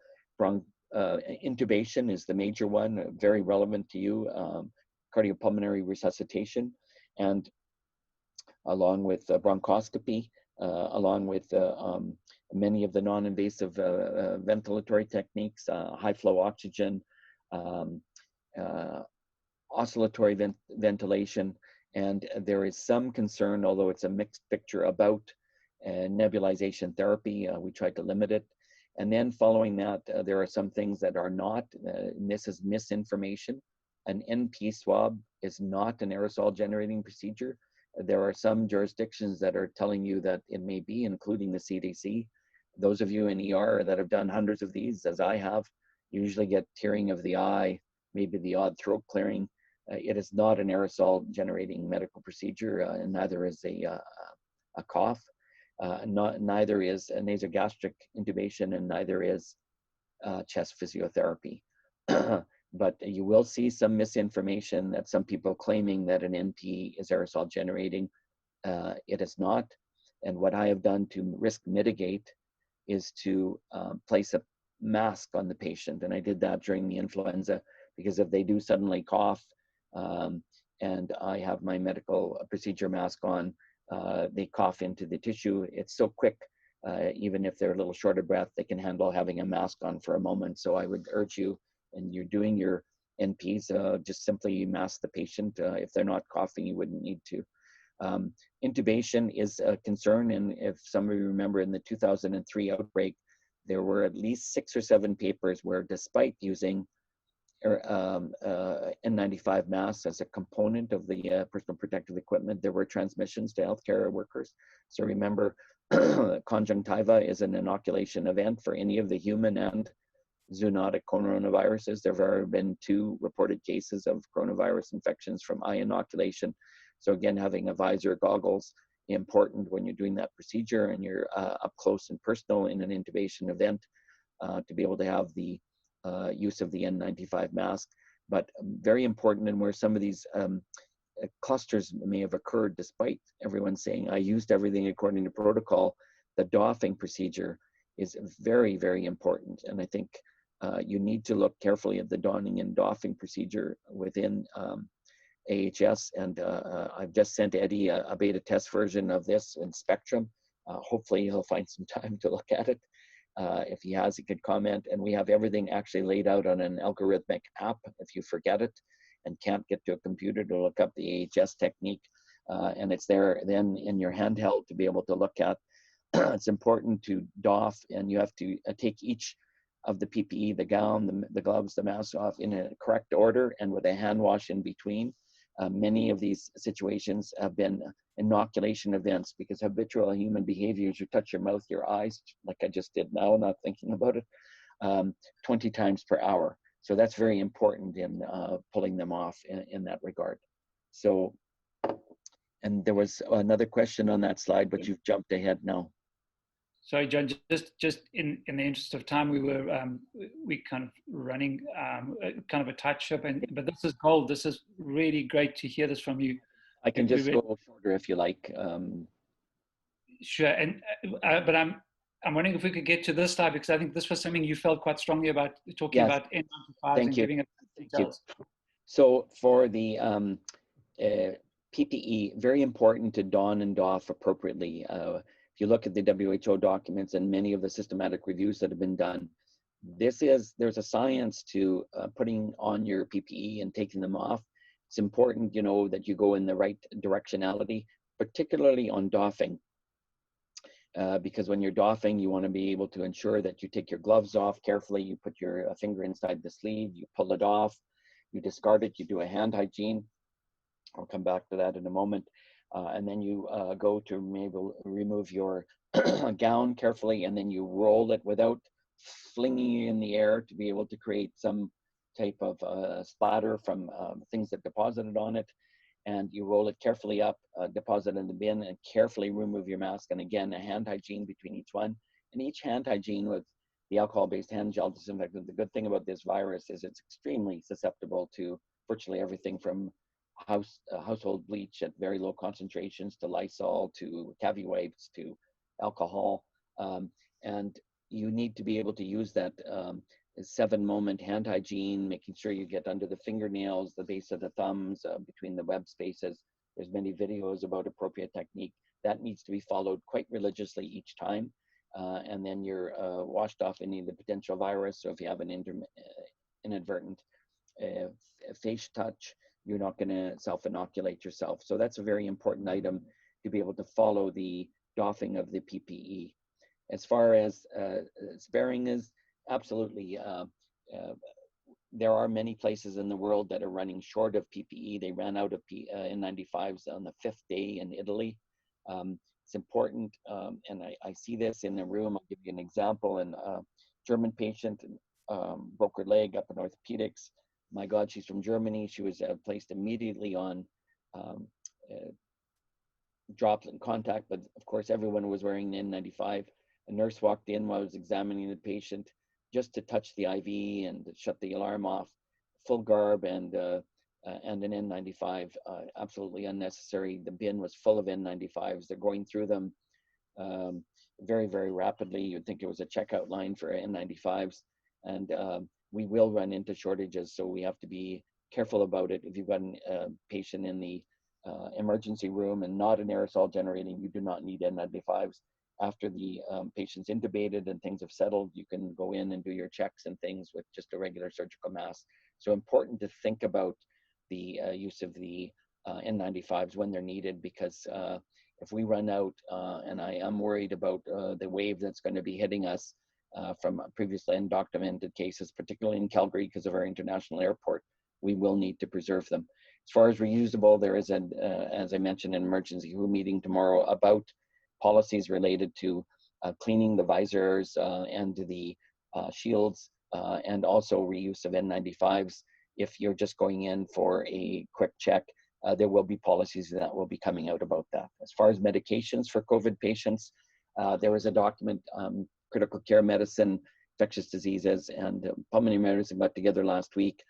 Intubation is the major one, very relevant to you, cardiopulmonary resuscitation, and along with bronchoscopy, along with many of the non-invasive ventilatory techniques, high flow oxygen, oscillatory ventilation, and there is some concern, although it's a mixed picture, about nebulization therapy. We tried to limit it. And then following that, there are some things that are not, and this is misinformation. An NP swab is not an aerosol generating procedure. There are some jurisdictions that are telling you that it may be, including the CDC. Those of you in ER that have done hundreds of these, as I have, usually get tearing of the eye, maybe the odd throat clearing. It is not an aerosol generating medical procedure, and neither is a cough. Neither is a nasogastric intubation, and neither is chest physiotherapy. But you will see some misinformation that some people claiming that an NP is aerosol generating. It is not. And what I have done to risk mitigate is to place a mask on the patient. And I did that during the influenza, because if they do suddenly cough and I have my medical procedure mask on, they cough into the tissue. It's so quick, even if they're a little short of breath, they can handle having a mask on for a moment. So I would urge you, and you're doing your NPs, just simply mask the patient. If they're not coughing, you wouldn't need to. Intubation is a concern, and if some of you remember in the 2003 outbreak, there were at least 6 or 7 papers where, despite using N95 masks as a component of the personal protective equipment, there were transmissions to healthcare workers. So remember, conjunctiva is an inoculation event for any of the human and zoonotic coronaviruses. There have already been 2 reported cases of coronavirus infections from eye inoculation. So again, having a visor, goggles, important when you're doing that procedure and you're up close and personal in an intubation event, to be able to have the use of the N95 mask. But very important, and where some of these clusters may have occurred despite everyone saying I used everything according to protocol, the doffing procedure is very, very important. And I think you need to look carefully at the donning and doffing procedure within AHS. And I've just sent Eddie a beta test version of this in Spectrum. Hopefully he'll find some time to look at it. If he has, he could comment. And we have everything actually laid out on an algorithmic app if you forget it and can't get to a computer to look up the AHS technique. And it's there then in your handheld to be able to look at. It's important to doff, and you have to take each of the PPE, the gown, the gloves, the mask off in a correct order and with a hand wash in between. Many of these situations have been inoculation events because habitual human behaviors, you touch your mouth, your eyes, like I just did now, not thinking about it, 20 times per hour. So that's very important in pulling them off in that regard. So, and there was another question on that slide, but you've jumped ahead now. Sorry, John, just in the interest of time, we kind of running kind of a tight ship, but this is gold. This is really great to hear this from you. I can just go shorter if you like. Sure, and but I'm wondering if we could get to this slide, because I think this was something you felt quite strongly about, talking about N95s and giving it details. So for the PPE, very important to don and doff appropriately. If you look at the WHO documents and many of the systematic reviews that have been done, there's a science to putting on your PPE and taking them off. It's important, you know, that you go in the right directionality, particularly on doffing. Because when you're doffing, you want to be able to ensure that you take your gloves off carefully, you put your finger inside the sleeve, you pull it off, you discard it, you do a hand hygiene. I'll come back to that in a moment. And then you go to maybe remove your gown carefully, and then you roll it without flinging it in the air to be able to create some type of splatter from things that deposited on it. And you roll it carefully up, deposit in the bin, and carefully remove your mask. And again, a hand hygiene between each one. And each hand hygiene with the alcohol-based hand gel disinfectant. The good thing about this virus is it's extremely susceptible to virtually everything from household bleach at very low concentrations to Lysol to Cavi wipes to alcohol. And you need to be able to use that 7-moment hand hygiene, making sure you get under the fingernails, the base of the thumbs, between the web spaces. There's many videos about appropriate technique. That needs to be followed quite religiously each time. And then you're washed off any of the potential virus. So if you have an inadvertent face touch, you're not going to self-inoculate yourself. So that's a very important item to be able to follow the doffing of the PPE. As far as sparing is, absolutely. There are many places in the world that are running short of PPE. They ran out of N95s on the 5th day in Italy. It's important, and I see this in the room. I'll give you an example. A German patient broke her leg up in orthopedics. My God, she's from Germany. She was placed immediately on droplet contact, but of course everyone was wearing an N95. A nurse walked in while I was examining the patient just to touch the IV and shut the alarm off. Full garb and an N95, absolutely unnecessary. The bin was full of N95s. They're going through them very, very rapidly. You'd think it was a checkout line for N95s. And we will run into shortages, so we have to be careful about it. If you've got a patient in the emergency room and not an aerosol generating, you do not need N95s. After the patient's intubated and things have settled, you can go in and do your checks and things with just a regular surgical mask. So important to think about the use of the N95s when they're needed, because if we run out, and I am worried about the wave that's going to be hitting us from previously undocumented cases, particularly in Calgary because of our international airport, we will need to preserve them. As far as reusable, there is, as I mentioned, an emergency WHO meeting tomorrow about policies related to cleaning the visors and the shields, and also reuse of N95s. If you're just going in for a quick check, there will be policies that will be coming out about that. As far as medications for COVID patients, there was a document, critical care medicine, infectious diseases, and pulmonary medicine got together last week.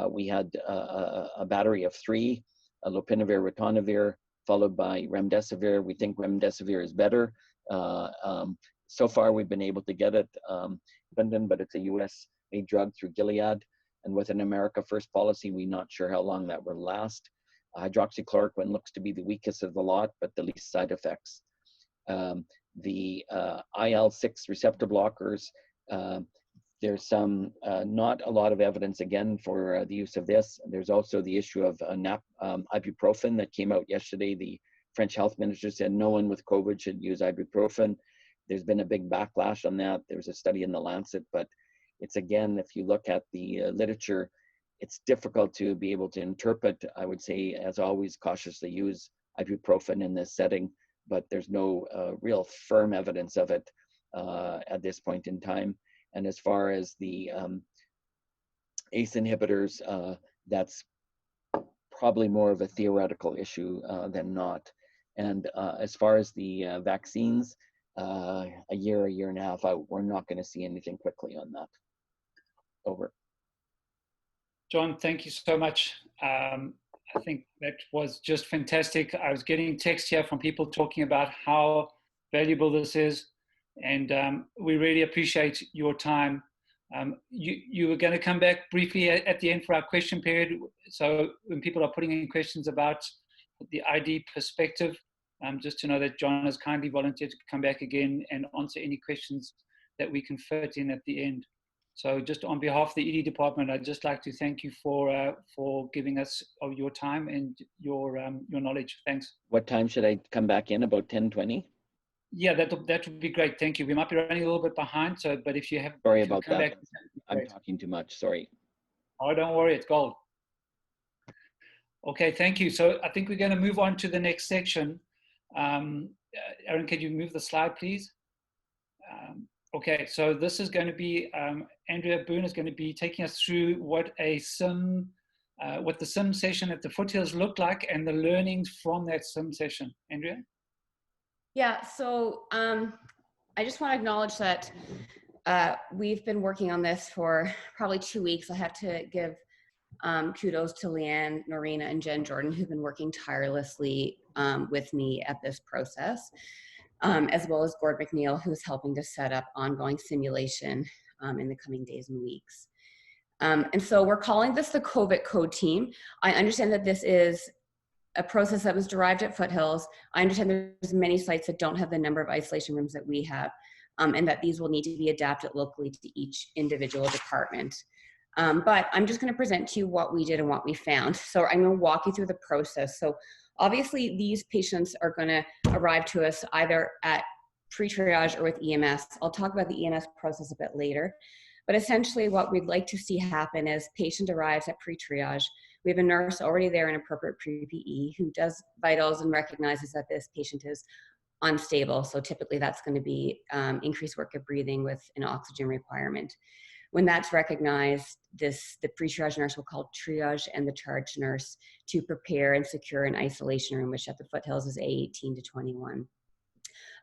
We had a battery of 3, lopinavir, ritonavir, followed by remdesivir. We think remdesivir is better. So far, we've been able to get it, but it's a US-made drug through Gilead. And with an America First policy, we're not sure how long that will last. Hydroxychloroquine looks to be the weakest of the lot, but the least side effects. The IL-6 receptor blockers, there's some, not a lot of evidence again for the use of this. There's also the issue of ibuprofen that came out yesterday. The French health minister said no one with COVID should use ibuprofen. There's been a big backlash on that. There's a study in the Lancet, but it's, again, if you look at the literature, it's difficult to be able to interpret. I would say, as always, cautiously use ibuprofen in this setting, but there's no real firm evidence of it at this point in time. And as far as the ACE inhibitors, that's probably more of a theoretical issue than not. And as far as the vaccines, a year and a half out, we're not going to see anything quickly on that. Over. John, thank you so much. I think that was just fantastic. I was getting text here from people talking about how valuable this is, and we really appreciate your time. You were going to come back briefly at the end for our question period. So when people are putting in questions about the ID perspective, just to know that John has kindly volunteered to come back again and answer any questions that we can fit in at the end. So just on behalf of the ED department, I'd just like to thank you for giving us of your time and your knowledge. Thanks. What time should I come back in? About 10:20? Yeah, that would be great. Thank you. We might be running a little bit behind, so but if you have Sorry about that. back, I'm talking too much. Sorry. Oh, don't worry. It's gold. Okay, thank you. So I think we're going to move on to the next section. Aaron, could you move the slide, please? Okay, so this is going to be, Andrea Boone is going to be taking us through what the sim session at the Foothills looked like and the learnings from that sim session. Andrea? Yeah, so I just want to acknowledge that we've been working on this for probably 2 weeks. I have to give kudos to Leanne, Norina, and Jen Jordan, who've been working tirelessly with me at this process. As well as Gord McNeil, who's helping to set up ongoing simulation in the coming days and weeks. And so we're calling this the COVID code team. I understand that this is a process that was derived at Foothills. I understand there's many sites that don't have the number of isolation rooms that we have, and that these will need to be adapted locally to each individual department. But I'm just going to present to you what we did and what we found. So I'm going to walk you through the process. So obviously, these patients are going to arrive to us either at pre-triage or with EMS. I'll talk about the EMS process a bit later. But essentially, what we'd like to see happen is patient arrives at pre-triage. We have a nurse already there in appropriate pre-PE who does vitals and recognizes that this patient is unstable. So typically, that's going to be increased work of breathing with an oxygen requirement. When that's recognized, the pre-triage nurse will call triage and the charge nurse to prepare and secure an isolation room, which at the Foothills is A18 to 21.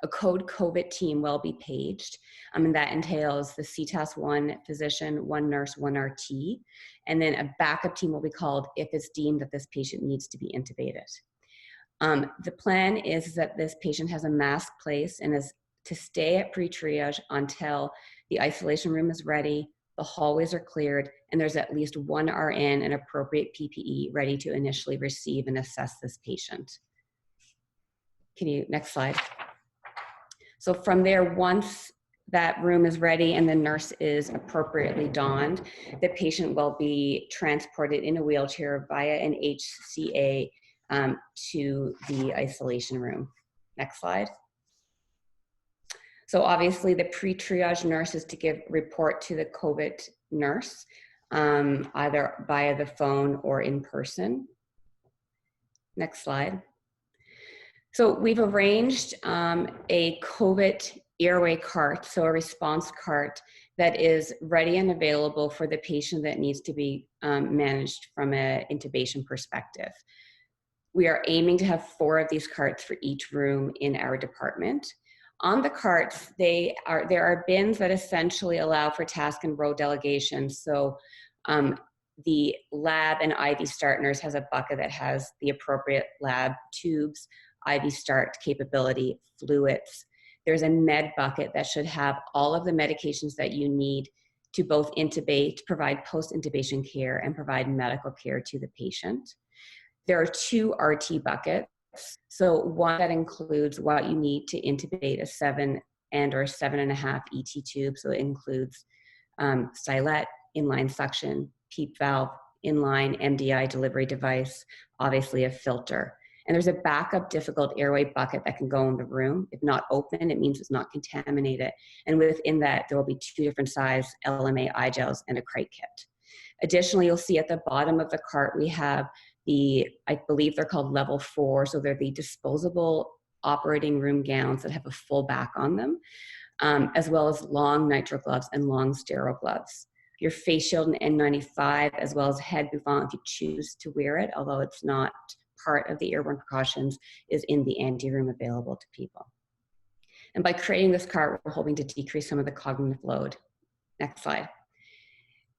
A code COVID team will be paged, and that entails the CTAS 1 physician, 1 nurse, 1 RT, and then a backup team will be called if it's deemed that this patient needs to be intubated. The plan is that this patient has a mask placed and is to stay at pre-triage until the isolation room is ready, the hallways are cleared, and there's at least 1 RN and appropriate PPE ready to initially receive and assess this patient. Next slide. So from there, once that room is ready and the nurse is appropriately donned, the patient will be transported in a wheelchair via an HCA to the isolation room. Next slide. So obviously the pre-triage nurse is to give report to the COVID nurse, either via the phone or in person. Next slide. So we've arranged a COVID airway cart, so a response cart that is ready and available for the patient that needs to be managed from an intubation perspective. We are aiming to have 4 of these carts for each room in our department. On the carts, there are bins that essentially allow for task and row delegation. So the lab and IV start nurse has a bucket that has the appropriate lab tubes, IV start capability, fluids. There's a med bucket that should have all of the medications that you need to both intubate, provide post-intubation care, and provide medical care to the patient. There are 2 RT buckets. So one that includes what you need to intubate a 7 and or 7.5 ET tube. So it includes stylet, inline suction, PEEP valve, inline MDI delivery device, obviously a filter. And there's a backup difficult airway bucket that can go in the room. If not open, it means it's not contaminated. And within that, there will be 2 different size LMA eye gels and a crate kit. Additionally, you'll see at the bottom of the cart, we have I believe they're called level 4. So they're the disposable operating room gowns that have a full back on them, as well as long nitrile gloves and long sterile gloves. Your face shield and N95, as well as head bouffant if you choose to wear it, although it's not part of the airborne precautions, is in the ante room available to people. And by creating this cart, we're hoping to decrease some of the cognitive load. Next slide.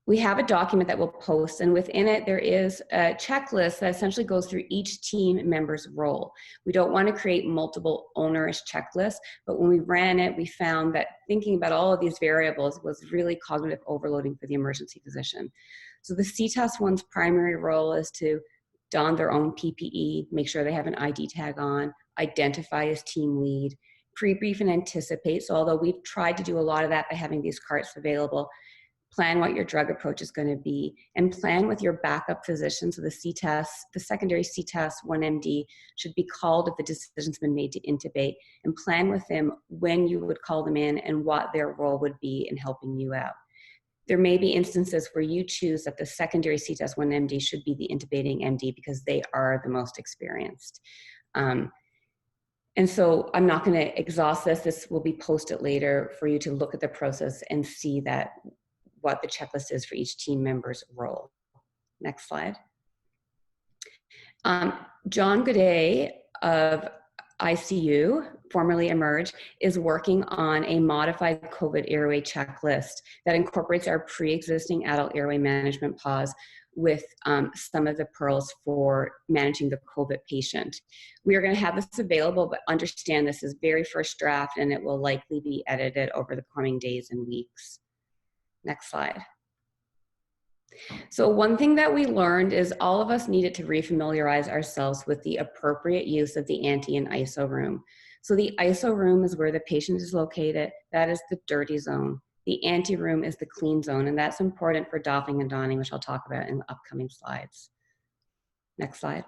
We have a document that we'll post, and within it there is a checklist that essentially goes through each team member's role. We don't want to create multiple onerous checklists, but when we ran it, we found that thinking about all of these variables was really cognitive overloading for the emergency physician. So the CTAS one's primary role is to don their own PPE, make sure they have an ID tag on, identify as team lead, pre-brief and anticipate. So although we've tried to do a lot of that by having these carts available, plan what your drug approach is going to be, and plan with your backup physician. So the CTAS, the secondary CTAS 1MD should be called if the decision's been made to intubate, and plan with them when you would call them in and what their role would be in helping you out. There may be instances where you choose that the secondary CTAS 1MD should be the intubating MD because they are the most experienced. And so I'm not going to exhaust this. This will be posted later for you to look at the process and see that what the checklist is for each team member's role. Next slide. John Godet of ICU, formerly Emerge, is working on a modified COVID airway checklist that incorporates our pre-existing adult airway management pause with some of the pearls for managing the COVID patient. We are going to have this available, but understand this is very first draft and it will likely be edited over the coming days and weeks. Next slide. So one thing that we learned is all of us needed to refamiliarize ourselves with the appropriate use of the anti and ISO room. So the ISO room is where the patient is located. That is the dirty zone. The anti room is the clean zone, and that's important for doffing and donning, which I'll talk about in the upcoming slides. Next slide.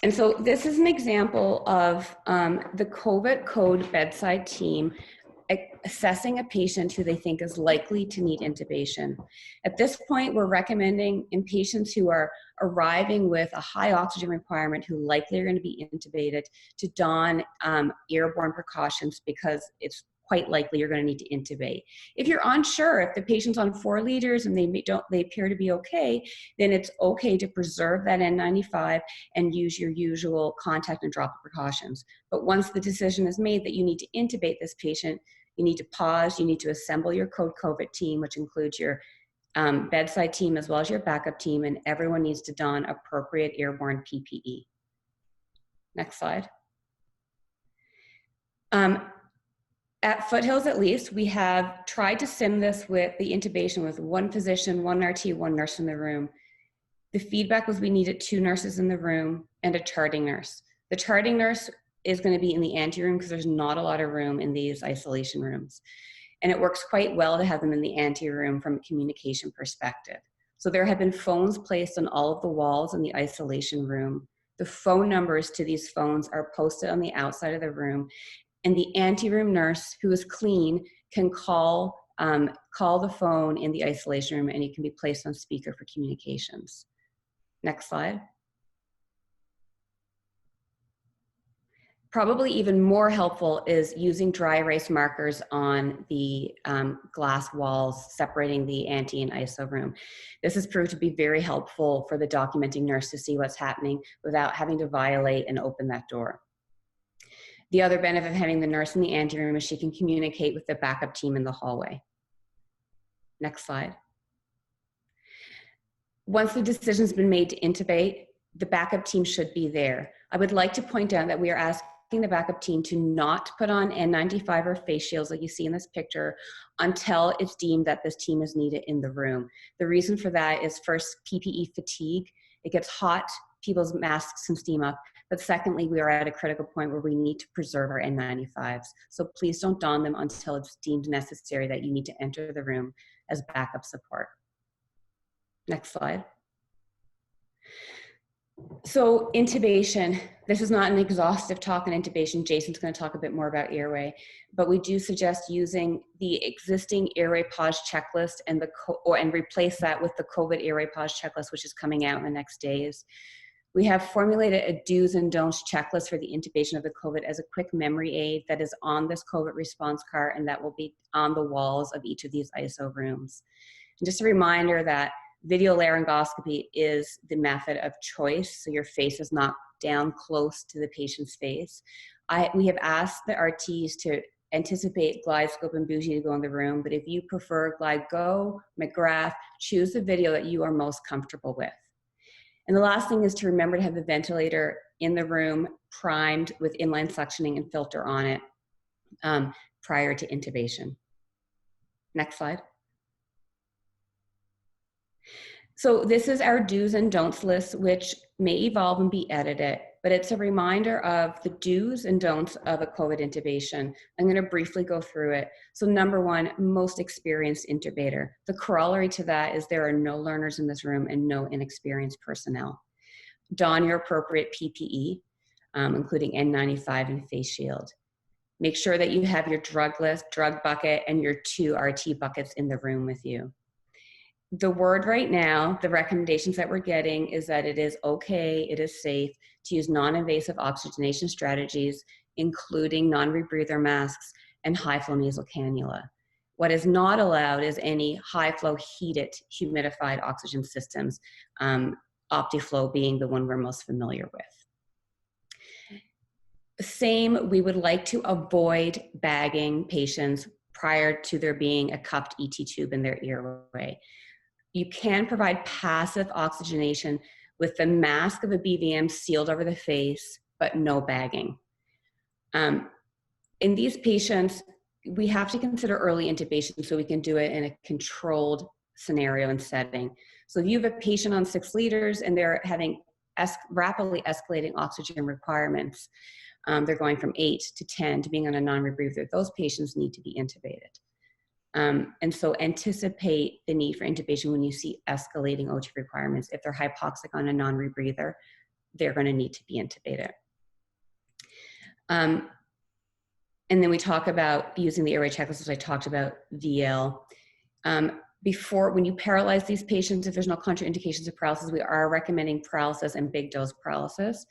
And so this is an example of the COVID code bedside team assessing a patient who they think is likely to need intubation. At this point, we're recommending in patients who are arriving with a high oxygen requirement who likely are going to be intubated to don airborne precautions because it's quite likely you're going to need to intubate. If you're unsure, if the patient's on 4 liters and they appear to be okay, then it's okay to preserve that N95 and use your usual contact and droplet precautions. But once the decision is made that you need to intubate this patient, you need to pause, you need to assemble your code COVID team, which includes your bedside team as well as your backup team, and everyone needs to don appropriate airborne PPE. Next slide. At Foothills, at least, we have tried to sim this with the intubation with 1 physician, 1 RT, 1 nurse in the room. The feedback was we needed 2 nurses in the room and a charting nurse. The charting nurse is going to be in the anteroom because there's not a lot of room in these isolation rooms. And it works quite well to have them in the anteroom from a communication perspective. So there have been phones placed on all of the walls in the isolation room. The phone numbers to these phones are posted on the outside of the room. And the anteroom nurse who is clean can call the phone in the isolation room, and it can be placed on speaker for communications. Next slide. Probably even more helpful is using dry erase markers on the glass walls separating the anti and ISO room. This has proved to be very helpful for the documenting nurse to see what's happening without having to violate and open that door. The other benefit of having the nurse in the anteroom is she can communicate with the backup team in the hallway. Next slide. Once the decision's been made to intubate, the backup team should be there. I would like to point out that we are asking the backup team to not put on N95 or face shields like you see in this picture until it's deemed that this team is needed in the room. The reason for that is first, PPE fatigue. It gets hot, people's masks can steam up. But secondly, we are at a critical point where we need to preserve our N95s. So please don't don them until it's deemed necessary that you need to enter the room as backup support. Next slide. So intubation, this is not an exhaustive talk on intubation. Jason's going to talk a bit more about airway, but we do suggest using the existing airway pause checklist and replace that with the COVID airway pause checklist, which is coming out in the next days. We have formulated a do's and don'ts checklist for the intubation of the COVID as a quick memory aid that is on this COVID response card, and that will be on the walls of each of these ISO rooms. And just a reminder that video laryngoscopy is the method of choice, so your face is not down close to the patient's face. We have asked the RTs to anticipate GlideScope and Bougie to go in the room, but if you prefer GlideGo, McGrath, choose the video that you are most comfortable with. And the last thing is to remember to have the ventilator in the room primed with inline suctioning and filter on it prior to intubation. Next slide. So this is our do's and don'ts list, which may evolve and be edited, but it's a reminder of the do's and don'ts of a COVID intubation. I'm going to briefly go through it. So number one, most experienced intubator. The corollary to that is there are no learners in this room and no inexperienced personnel. Don your appropriate PPE, including N95 and face shield. Make sure that you have your drug list, drug bucket, and your 2 RT buckets in the room with you. The word right now, the recommendations that we're getting is that it is okay, it is safe to use non-invasive oxygenation strategies, including non-rebreather masks and high-flow nasal cannula. What is not allowed is any high-flow heated, humidified oxygen systems, Optiflow being the one we're most familiar with. Same, we would like to avoid bagging patients prior to there being a cupped ET tube in their airway. You can provide passive oxygenation with the mask of a BVM sealed over the face, but no bagging. In these patients, we have to consider early intubation so we can do it in a controlled scenario and setting. So if you have a patient on 6 liters and they're having rapidly escalating oxygen requirements, they're going from 8 to 10 to being on a non-rebreather, those patients need to be intubated. And so anticipate the need for intubation when you see escalating O2 requirements. If they're hypoxic on a non-rebreather, they're going to need to be intubated. And then we talk about using the airway checklist, as I talked about, VL. Before, when you paralyze these patients, if there's no contraindications of paralysis, we are recommending paralysis and big dose paralysis.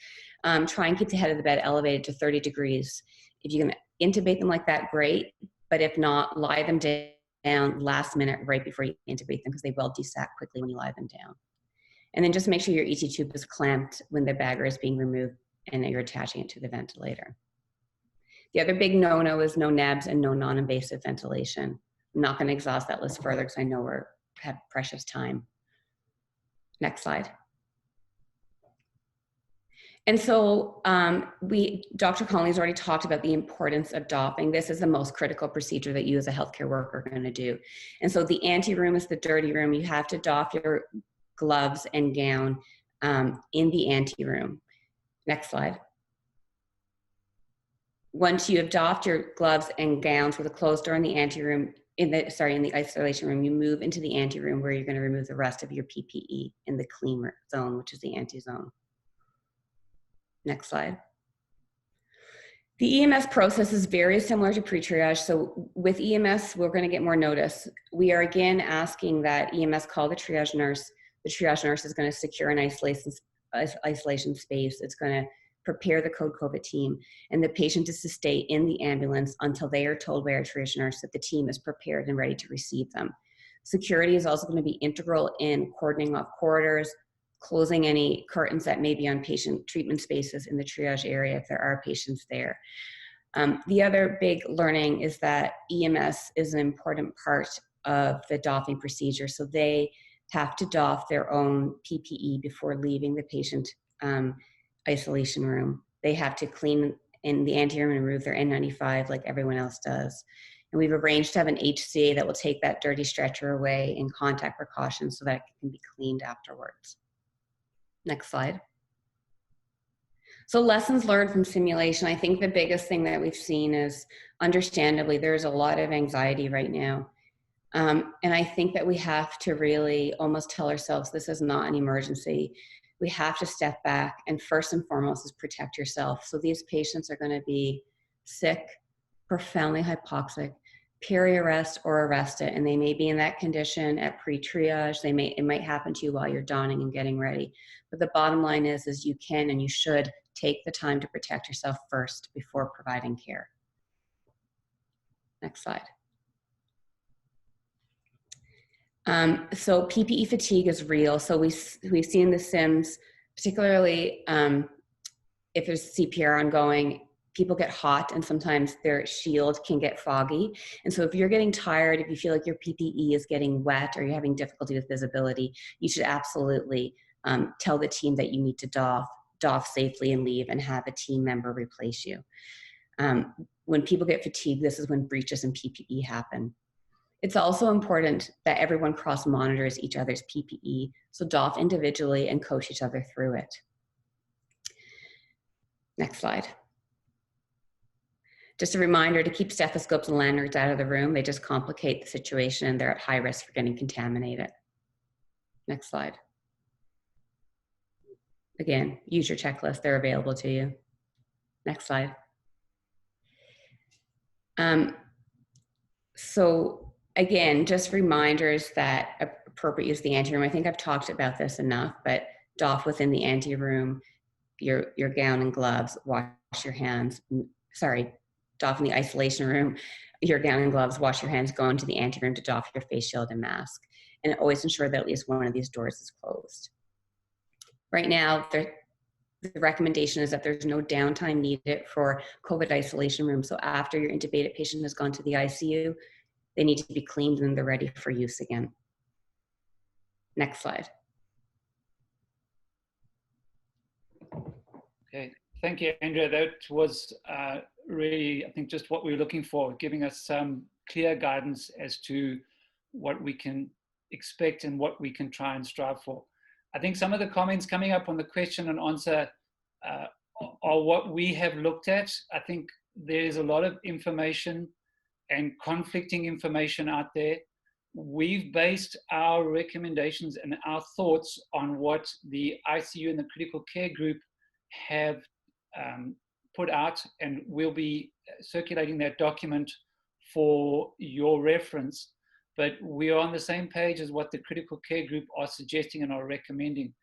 Try and keep the head of the bed elevated to 30 degrees. If you can intubate them like that, great. But if not, lie them down last minute right before you intubate them because they will desac quickly when you lie them down. And then just make sure your ET tube is clamped when the bagger is being removed and you're attaching it to the ventilator. The other big no-no is no nebs and no non-invasive ventilation. I'm not going to exhaust that list further because I know we have precious time. Next slide. And so Dr. Conley's already talked about the importance of doffing. This is the most critical procedure that you as a healthcare worker are going to do. And so the ante room is the dirty room. You have to doff your gloves and gown in the ante room. Next slide. Once you have doffed your gloves and gowns with a closed door in the ante room, in the isolation room, you move into the ante room where you're going to remove the rest of your PPE in the clean zone, which is the ante zone. Next slide. The EMS process is very similar to pre-triage. So with EMS, we're going to get more notice. We are again asking that EMS call the triage nurse. The triage nurse is going to secure an isolation space. It's going to prepare the code COVID team, and the patient is to stay in the ambulance until they are told by our triage nurse that the team is prepared and ready to receive them. Security is also going to be integral in cordoning off corridors, closing any curtains that may be on patient treatment spaces in the triage area if there are patients there. The other big learning is that EMS is an important part of the doffing procedure. So they have to doff their own PPE before leaving the patient isolation room. They have to clean in the ante room and remove their N95 like everyone else does. And we've arranged to have an HCA that will take that dirty stretcher away in contact precautions so that it can be cleaned afterwards. Next slide. So lessons learned from simulation. I think the biggest thing that we've seen is, understandably, there's a lot of anxiety right now. And I think that we have to really almost tell ourselves this is not an emergency. We have to step back, and first and foremost is protect yourself. So these patients are going to be sick, profoundly hypoxic, peri-arrest or arrested, and they may be in that condition at pre-triage. It might happen to you while you're donning and getting ready. But the bottom line is you can and you should take the time to protect yourself first before providing care. Next slide. So PPE fatigue is real. So we've seen the SIMS, particularly if there's CPR ongoing, people get hot and sometimes their shield can get foggy. And so if you're getting tired, if you feel like your PPE is getting wet or you're having difficulty with visibility, you should absolutely tell the team that you need to doff safely and leave, and have a team member replace you. When people get fatigued, this is when breaches in PPE happen. It's also important that everyone cross monitors each other's PPE, so doff individually and coach each other through it. Next slide. Just a reminder to keep stethoscopes and lanyards out of the room. They just complicate the situation and they're at high risk for getting contaminated. Next slide. Again, use your checklist, they're available to you. Next slide. So again, just reminders that appropriate use of the anteroom. I think I've talked about this enough, but doff within the anteroom, your gown and gloves, wash your hands, doff in the isolation room, your gown and gloves, wash your hands, go into the anteroom to doff your face shield and mask. And always ensure that at least one of these doors is closed. Right now, the recommendation is that there's no downtime needed for COVID isolation room. So after your intubated patient has gone to the ICU, they need to be cleaned and they're ready for use again. Next slide. Okay, thank you, Andrea. That was really, I think, just what we were looking for, giving us some clear guidance as to what we can expect and what we can try and strive for. I think some of the comments coming up on the question and answer are what we have looked at. I think there's a lot of information and conflicting information out there. We've based our recommendations and our thoughts on what the ICU and the critical care group have put out, and we'll be circulating that document for your reference. But we are on the same page as what the critical care group are suggesting and are recommending.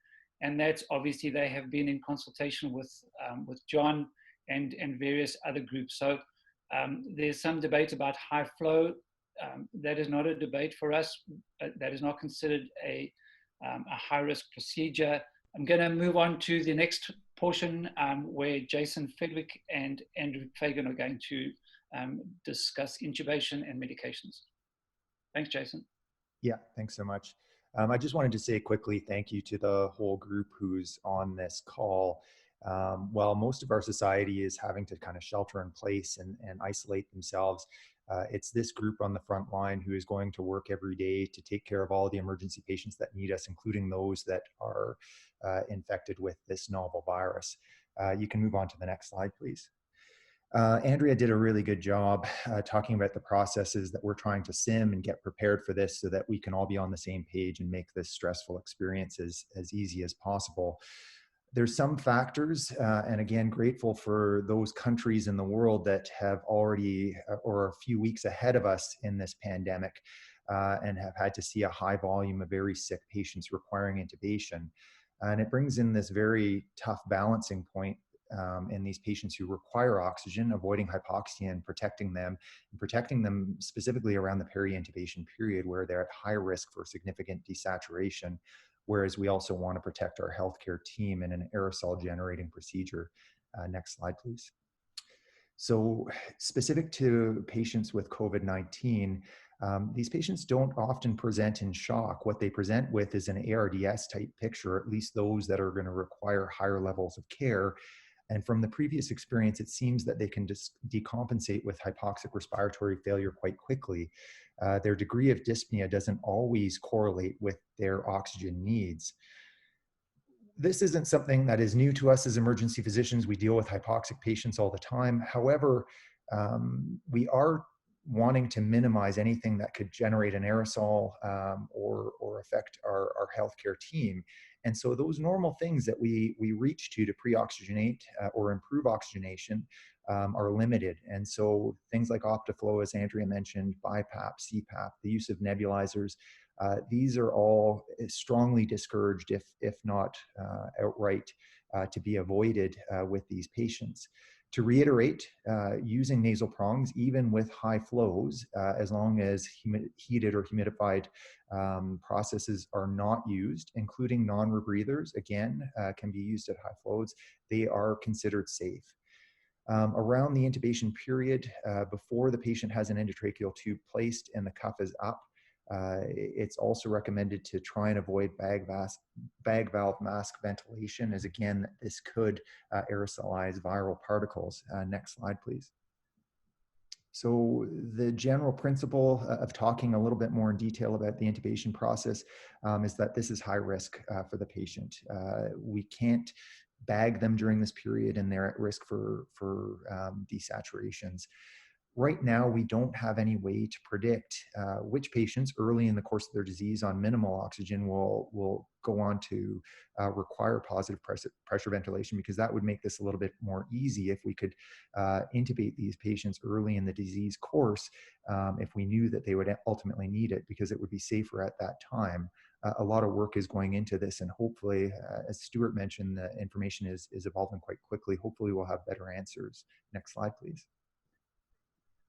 And that's obviously they have been in consultation with John and various other groups. So there's some debate about high flow. That is not a debate for us. That is not considered a high risk procedure. I'm going to move on to the next portion where Jason Fedwick and Andrew Fagan are going to discuss intubation and medications. Thanks, Jason. Yeah, thanks so much. I just wanted to say quickly thank you to the whole group who's on this call. While most of our society is having to kind of shelter in place and isolate themselves, it's this group on the front line who is going to work every day to take care of all the emergency patients that need us, including those that are infected with this novel virus. You can move on to the next slide, please. Andrea did a really good job talking about the processes that we're trying to sim and get prepared for this so that we can all be on the same page and make this stressful experience as easy as possible. There's some factors, and again, grateful for those countries in the world that have already or a few weeks ahead of us in this pandemic and have had to see a high volume of very sick patients requiring intubation. And it brings in this very tough balancing point in these patients who require oxygen, avoiding hypoxia and protecting them specifically around the peri-intubation period where they're at high risk for significant desaturation, whereas we also want to protect our healthcare team in an aerosol generating procedure. Next slide, please. So specific to patients with COVID-19, these patients don't often present in shock. What they present with is an ARDS type picture, at least those that are going to require higher levels of care. And from the previous experience, it seems that they can decompensate with hypoxic respiratory failure quite quickly. Their degree of dyspnea doesn't always correlate with their oxygen needs. This isn't something that is new to us as emergency physicians. We deal with hypoxic patients all the time. However, we are wanting to minimize anything that could generate an aerosol or affect our healthcare team. And so those normal things that we reach to pre-oxygenate or improve oxygenation are limited. And so things like Optiflow, as Andrea mentioned, BiPAP, CPAP, the use of nebulizers, these are all strongly discouraged, if not outright, to be avoided with these patients. To reiterate, using nasal prongs, even with high flows, as long as heated or humidified processes are not used, including non-rebreathers, again, can be used at high flows, they are considered safe. Around the intubation period, before the patient has an endotracheal tube placed and the cuff is up, it's also recommended to try and avoid bag valve mask ventilation, as again, this could aerosolize viral particles. Next slide, please. So the general principle of talking a little bit more in detail about the intubation process is that this is high risk for the patient. We can't bag them during this period, and they're at risk for desaturations. Right now, we don't have any way to predict which patients early in the course of their disease on minimal oxygen will go on to require positive pressure ventilation, because that would make this a little bit more easy if we could intubate these patients early in the disease course, if we knew that they would ultimately need it, because it would be safer at that time. A lot of work is going into this, and hopefully, as Stuart mentioned, the information is evolving quite quickly. Hopefully we'll have better answers. Next slide, please.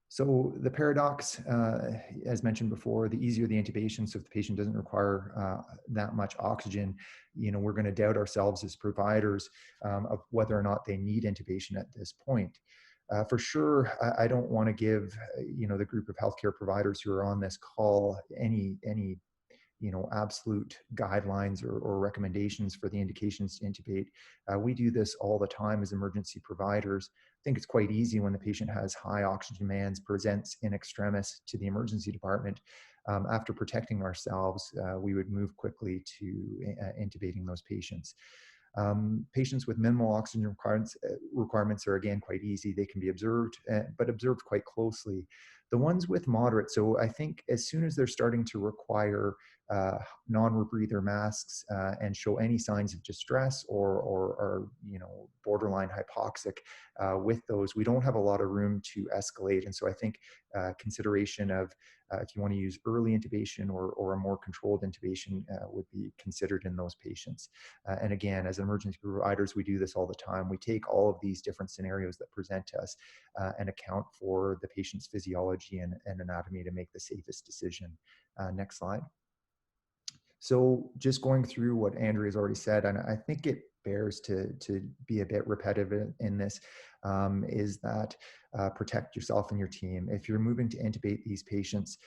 So the paradox, as mentioned before, the easier the intubation, so if the patient doesn't require that much oxygen, we're going to doubt ourselves as providers of whether or not they need intubation at this point. For sure, I don't want to give the group of healthcare providers who are on this call any absolute guidelines or recommendations for the indications to intubate. We do this all the time as emergency providers. I think it's quite easy when the patient has high oxygen demands, presents in extremis to the emergency department. After protecting ourselves, we would move quickly to intubating those patients. Patients with minimal oxygen requirements are again quite easy. They can be observed, but observed quite closely. The ones with moderate, so I think as soon as they're starting to require non-rebreather masks and show any signs of distress or borderline hypoxic with those, we don't have a lot of room to escalate. And so I think consideration of if you want to use early intubation or a more controlled intubation would be considered in those patients. And again, as emergency providers, we do this all the time. We take all of these different scenarios that present to us and account for the patient's physiology and anatomy to make the safest decision. Next slide. So just going through what Andrea has already said, and I think it bears to be a bit repetitive in this, is that protect yourself and your team. If you're moving to intubate these patients,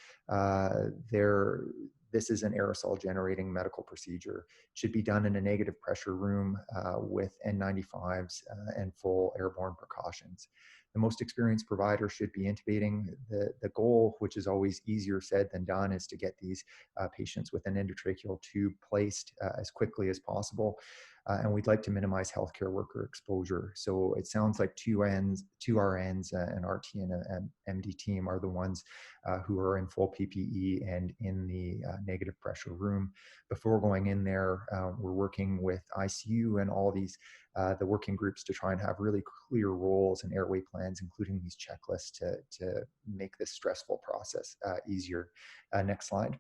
this is an aerosol generating medical procedure. It should be done in a negative pressure room with N95s and full airborne precautions. The most experienced provider should be intubating. The goal, which is always easier said than done, is to get these patients with an endotracheal tube placed as quickly as possible. And we'd like to minimize healthcare worker exposure. So it sounds like two RNs, an RT and an MD team are the ones who are in full PPE and in the negative pressure room. Before going in there, we're working with ICU and all these the working groups to try and have really clear roles and airway plans, including these checklists to make this stressful process easier. Next slide.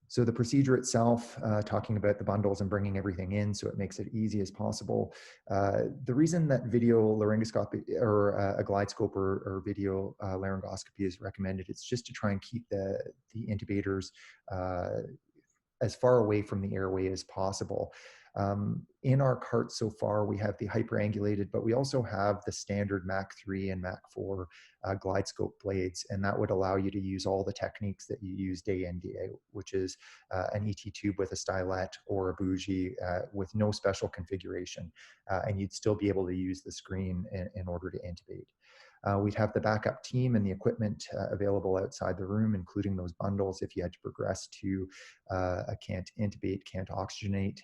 So the procedure itself, talking about the bundles and bringing everything in so it makes it easy as possible. The reason that video laryngoscopy or a glide scope or video laryngoscopy is recommended, it's just to try and keep the intubators as far away from the airway as possible. In our cart so far, we have the hyperangulated, but we also have the standard Mach 3 and Mach 4 glide scope blades, and that would allow you to use all the techniques that you use day in, day out, which is an ET tube with a stylet or a bougie with no special configuration, and you'd still be able to use the screen in order to intubate. We'd have the backup team and the equipment available outside the room, including those bundles if you had to progress to a can't intubate, can't oxygenate,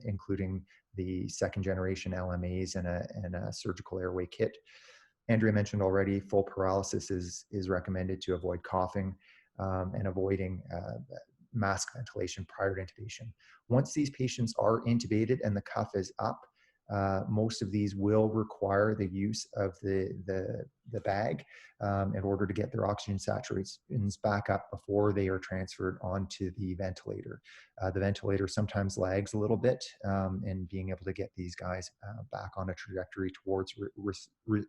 including the second generation LMAs and a surgical airway kit. Andrea mentioned already, full paralysis is recommended to avoid coughing and avoiding mask ventilation prior to intubation. Once these patients are intubated and the cuff is up, most of these will require the use of the bag in order to get their oxygen saturations back up before they are transferred onto the ventilator. The ventilator sometimes lags a little bit in being able to get these guys back on a trajectory towards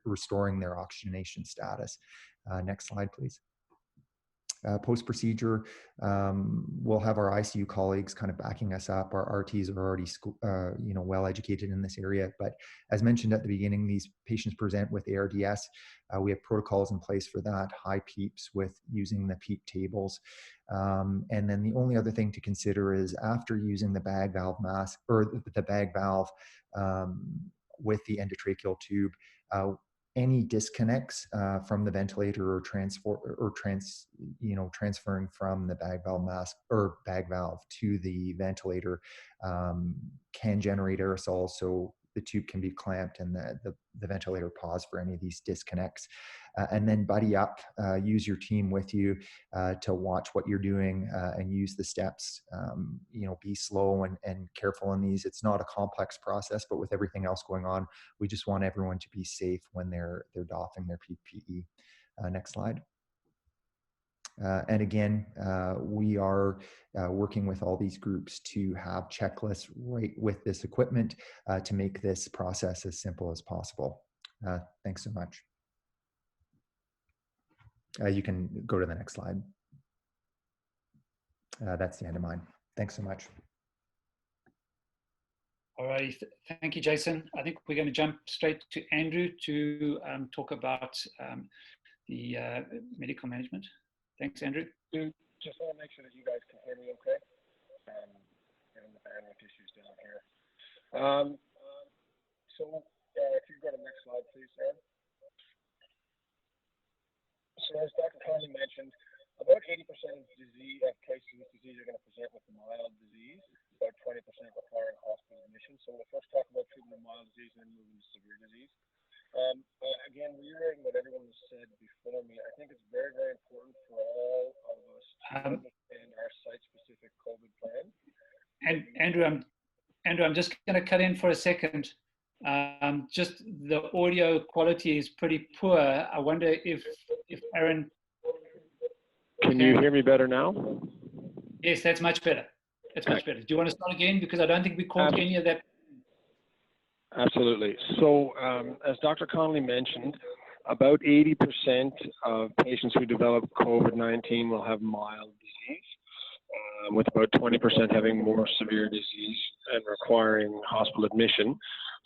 restoring their oxygenation status. Next slide, please. Post-procedure, we'll have our ICU colleagues kind of backing us up. Our RTs are already well educated in this area. But as mentioned at the beginning, these patients present with ARDS. We have protocols in place for that, high PEEPs with using the PEEP tables. And then the only other thing to consider is after using the bag valve mask or the bag valve with the endotracheal tube, any disconnects from the ventilator or transferring from the bag valve mask or bag valve to the ventilator can generate aerosols. So the tube can be clamped and the ventilator pause for any of these disconnects. And then buddy up, use your team with you to watch what you're doing and use the steps. Be slow and careful in these. It's not a complex process, but with everything else going on, we just want everyone to be safe when they're doffing their PPE. Next slide. And again, we are working with all these groups to have checklists right with this equipment to make this process as simple as possible. Thanks so much. You can go to the next slide. That's the end of mine. Thanks so much. All right, thank you, Jason. I think we're going to jump straight to Andrew to talk about the medical management. Thanks, Andrew. Just want to make sure that you guys can hear me okay. Given the bandwidth issues down here. If you go to the next slide, please, Sam. So as Dr. Conley mentioned, about 80% of cases of this disease are going to present with mild disease, about 20% requiring hospital admission. So we'll first talk about treatment of mild disease and then move into severe disease. Again, reiterating what everyone has said before me, I think it's very, very important for all of us to understand our site-specific COVID plan. And Andrew, I'm just going to cut in for a second. Just the audio quality is pretty poor. I wonder if Aaron. Can you hear me better now? Yes, that's much better. That's much better. Do you want to start again? Because I don't think we caught any of that. Absolutely. So as Dr. Conley mentioned, about 80% of patients who develop COVID-19 will have mild disease, with about 20% having more severe disease and requiring hospital admission.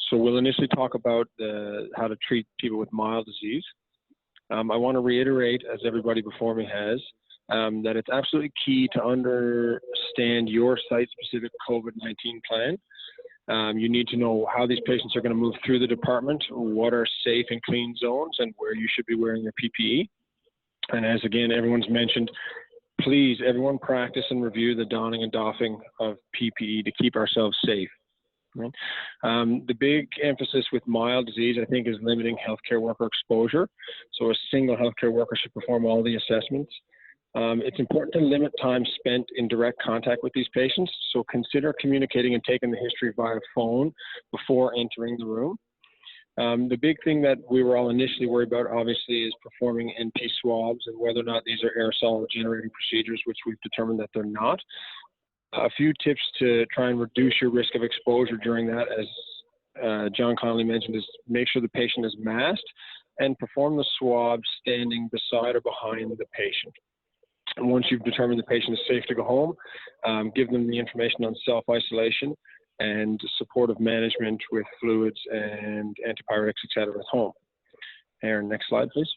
So we'll initially talk about how to treat people with mild disease. I want to reiterate, as everybody before me has, that it's absolutely key to understand your site-specific COVID-19 plan. You need to know how these patients are going to move through the department, what are safe and clean zones, and where you should be wearing your PPE. And as again, everyone's mentioned, please, everyone practice and review the donning and doffing of PPE to keep ourselves safe. Right? The big emphasis with mild disease, I think, is limiting healthcare worker exposure. So a single healthcare worker should perform all the assessments. It's important to limit time spent in direct contact with these patients. So consider communicating and taking the history via phone before entering the room. The big thing that we were all initially worried about, obviously, is performing NP swabs and whether or not these are aerosol generating procedures, which we've determined that they're not. A few tips to try and reduce your risk of exposure during that, as John Conley mentioned, is make sure the patient is masked and perform the swab standing beside or behind the patient. And once you've determined the patient is safe to go home, give them the information on self-isolation and supportive management with fluids and antipyretics, et cetera, at home. Aaron, next slide, please.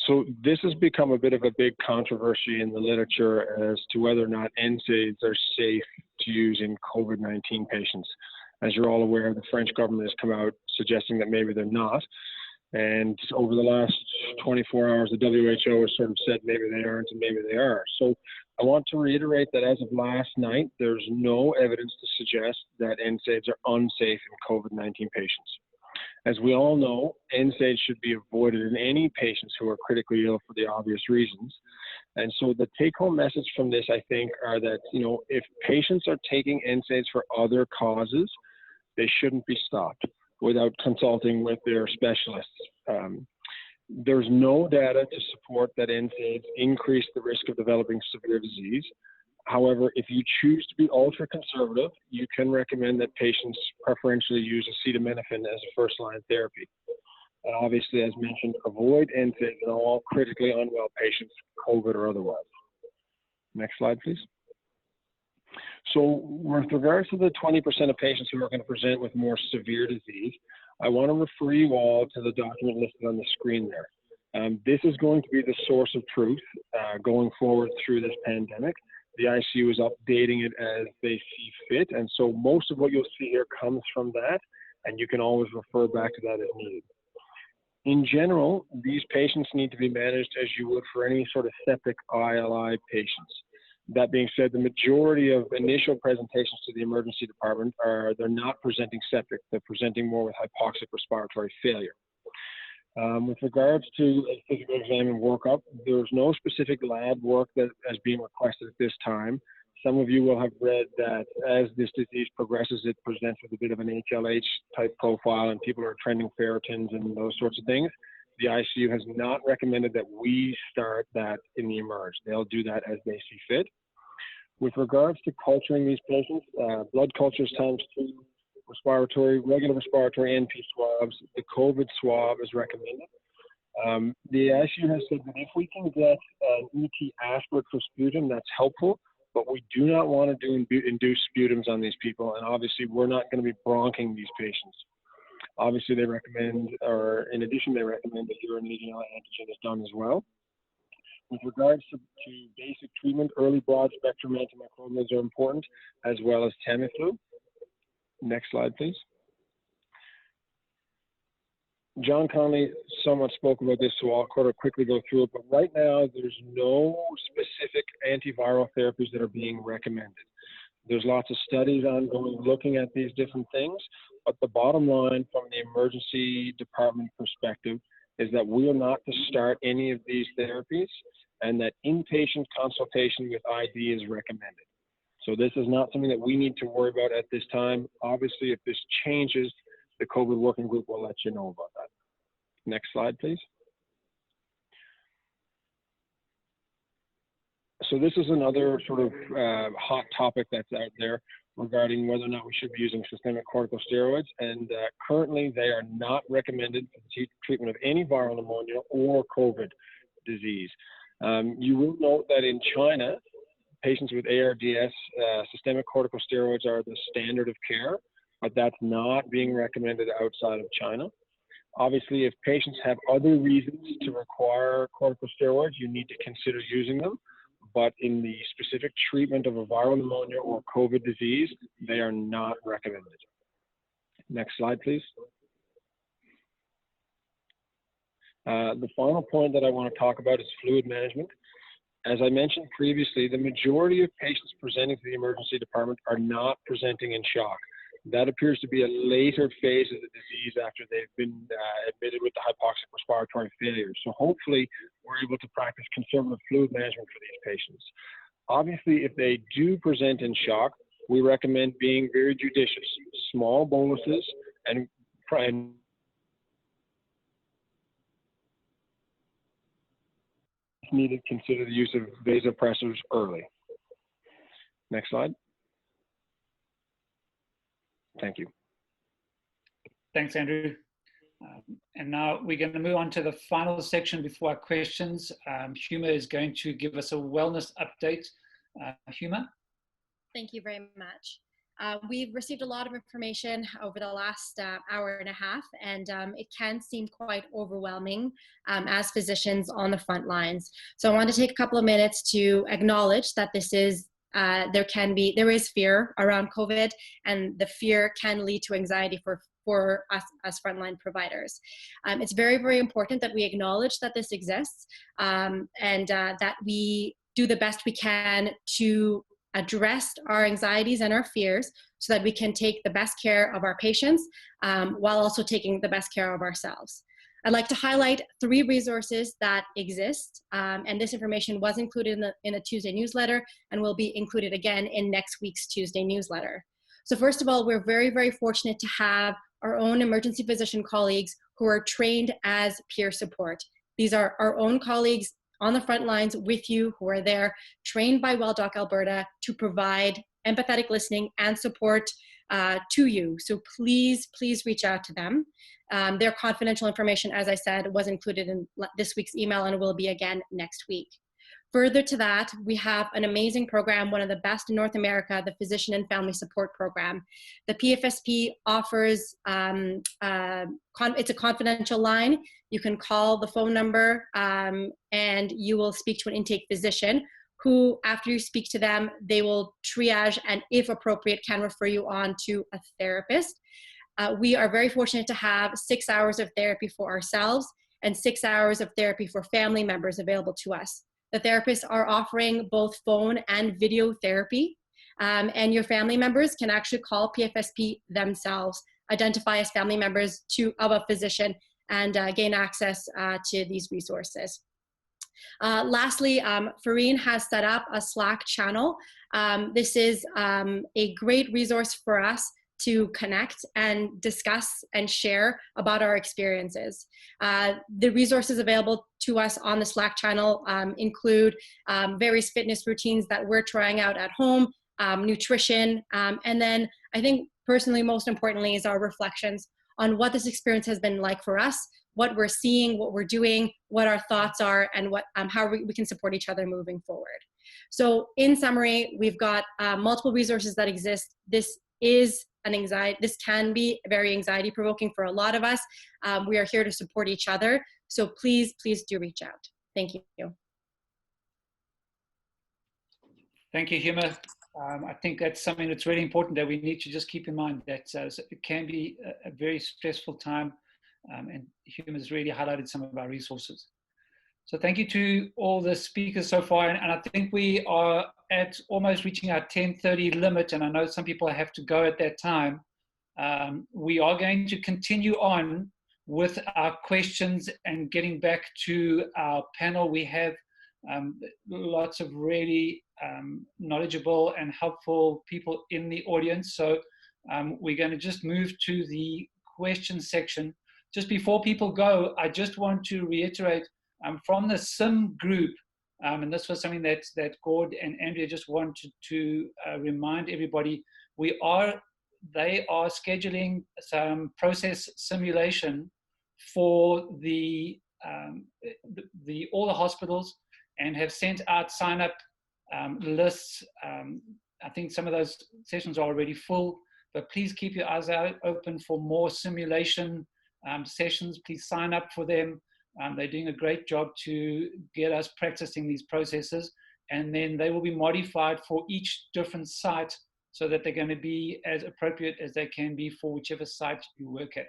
So this has become a bit of a big controversy in the literature as to whether or not NSAIDs are safe to use in COVID-19 patients. As you're all aware, the French government has come out suggesting that maybe they're not. And over the last 24 hours, the WHO has sort of said maybe they aren't and maybe they are. So I want to reiterate that as of last night, there's no evidence to suggest that NSAIDs are unsafe in COVID-19 patients. As we all know, NSAIDs should be avoided in any patients who are critically ill for the obvious reasons. And so the take-home message from this, I think, are that, if patients are taking NSAIDs for other causes, they shouldn't be stopped without consulting with their specialists. There's no data to support that NSAIDs increase the risk of developing severe disease. However, if you choose to be ultra-conservative, you can recommend that patients preferentially use acetaminophen as a first-line therapy. And obviously, as mentioned, avoid NSAIDs in all critically unwell patients, COVID or otherwise. Next slide, please. So with regards to the 20% of patients who are going to present with more severe disease, I want to refer you all to the document listed on the screen there. This is going to be the source of truth going forward through this pandemic. The ICU is updating it as they see fit, and so most of what you'll see here comes from that, and you can always refer back to that as needed. In general, these patients need to be managed as you would for any sort of septic ILI patients. That being said, the majority of initial presentations to the emergency department they're not presenting septic, they're presenting more with hypoxic respiratory failure. With regards to a physical exam and workup, there's no specific lab work that is being requested at this time. Some of you will have read that as this disease progresses, it presents with a bit of an HLH type profile and people are trending ferritins and those sorts of things. The ICU has not recommended that we start that in the emerge. They'll do that as they see fit. With regards to culturing these patients, blood cultures ×2, regular respiratory NP swabs, the COVID swab is recommended. The ICU has said that if we can get an ET aspirate for sputum, that's helpful, but we do not want to do induced sputums on these people, and obviously we're not going to be bronching these patients. Obviously they recommend, or in addition they recommend that urine Legionella antigen is done as well. With regards to basic treatment, early broad spectrum antimicrobials are important, as well as Tamiflu. Next slide, please. John Conley somewhat spoke about this, so I'll quickly go through it. But right now, there's no specific antiviral therapies that are being recommended. There's lots of studies ongoing looking at these different things, but the bottom line from the emergency department perspective is that we are not to start any of these therapies, and that inpatient consultation with ID is recommended. So this is not something that we need to worry about at this time. Obviously, if this changes, the COVID working group will let you know about that. Next slide, please. So this is another sort of hot topic that's out there regarding whether or not we should be using systemic corticosteroids, and currently they are not recommended for the treatment of any viral pneumonia or COVID disease. You will note that in China, patients with ARDS, systemic corticosteroids are the standard of care, but that's not being recommended outside of China. Obviously, if patients have other reasons to require corticosteroids, you need to consider using them. But in the specific treatment of a viral pneumonia or COVID disease, they are not recommended. Next slide, please. The final point that I want to talk about is fluid management. As I mentioned previously, the majority of patients presenting to the emergency department are not presenting in shock. That appears to be a later phase of the disease after they've been admitted with the hypoxic respiratory failure. So hopefully we're able to practice conservative fluid management for these patients. Obviously, if they do present in shock, we recommend being very judicious. Small boluses and needed, consider the use of vasopressors early. Next slide. Thank you. Thanks, Andrew. And now we're going to move on to the final section before our questions. Huma is going to give us a wellness update. Huma? Thank you very much. We've received a lot of information over the last hour and a half, and it can seem quite overwhelming as physicians on the front lines. So I want to take a couple of minutes to acknowledge that this is there is fear around COVID, and the fear can lead to anxiety for us as frontline providers. It's very, very important that we acknowledge that this exists, and that we do the best we can to address our anxieties and our fears so that we can take the best care of our patients while also taking the best care of ourselves. I'd like to highlight 3 resources that exist, and this information was included in the Tuesday newsletter and will be included again in next week's Tuesday newsletter. So first of all, we're very, very fortunate to have our own emergency physician colleagues who are trained as peer support. These are our own colleagues on the front lines with you who are there, trained by WellDoc Alberta to provide empathetic listening and support to you. So please reach out to them. Their confidential information, as I said, was included in this week's email and will be again next week. Further to that, we have an amazing program, one of the best in North America, the Physician and Family Support Program. The PFSP offers, it's a confidential line. You can call the phone number and you will speak to an intake physician who, after you speak to them, they will triage and, if appropriate, can refer you on to a therapist. We are very fortunate to have 6 hours of therapy for ourselves and 6 hours of therapy for family members available to us. The therapists are offering both phone and video therapy, and your family members can actually call PFSP themselves, identify as family members of a physician, and gain access to these resources. Lastly, Farine has set up a Slack channel. This is a great resource for us to connect and discuss and share about our experiences. The resources available to us on the Slack channel include various fitness routines that we're trying out at home, nutrition, and then I think personally most importantly is our reflections on what this experience has been like for us, what we're seeing, what we're doing, what our thoughts are, and what how we can support each other moving forward. So in summary, we've got multiple resources that exist. This can be very anxiety provoking for a lot of us. We are here to support each other. So please do reach out. Thank you. Thank you, Huma. I think that's something that's really important that we need to just keep in mind, that it can be a very stressful time, and Huma has really highlighted some of our resources. So thank you to all the speakers so far, and I think we are at almost reaching our 10:30 limit, and I know some people have to go at that time. We are going to continue on with our questions and getting back to our panel. We have lots of really knowledgeable and helpful people in the audience, so we're going to just move to the question section. Just before people go, I just want to reiterate from the SIM group, and this was something that Gord and Andrea just wanted to remind everybody, they are scheduling some process simulation for all the hospitals and have sent out sign-up lists. I think some of those sessions are already full, but please keep your eyes open for more simulation sessions. Please sign up for them. They're doing a great job to get us practicing these processes, and then they will be modified for each different site so that they're going to be as appropriate as they can be for whichever site you work at.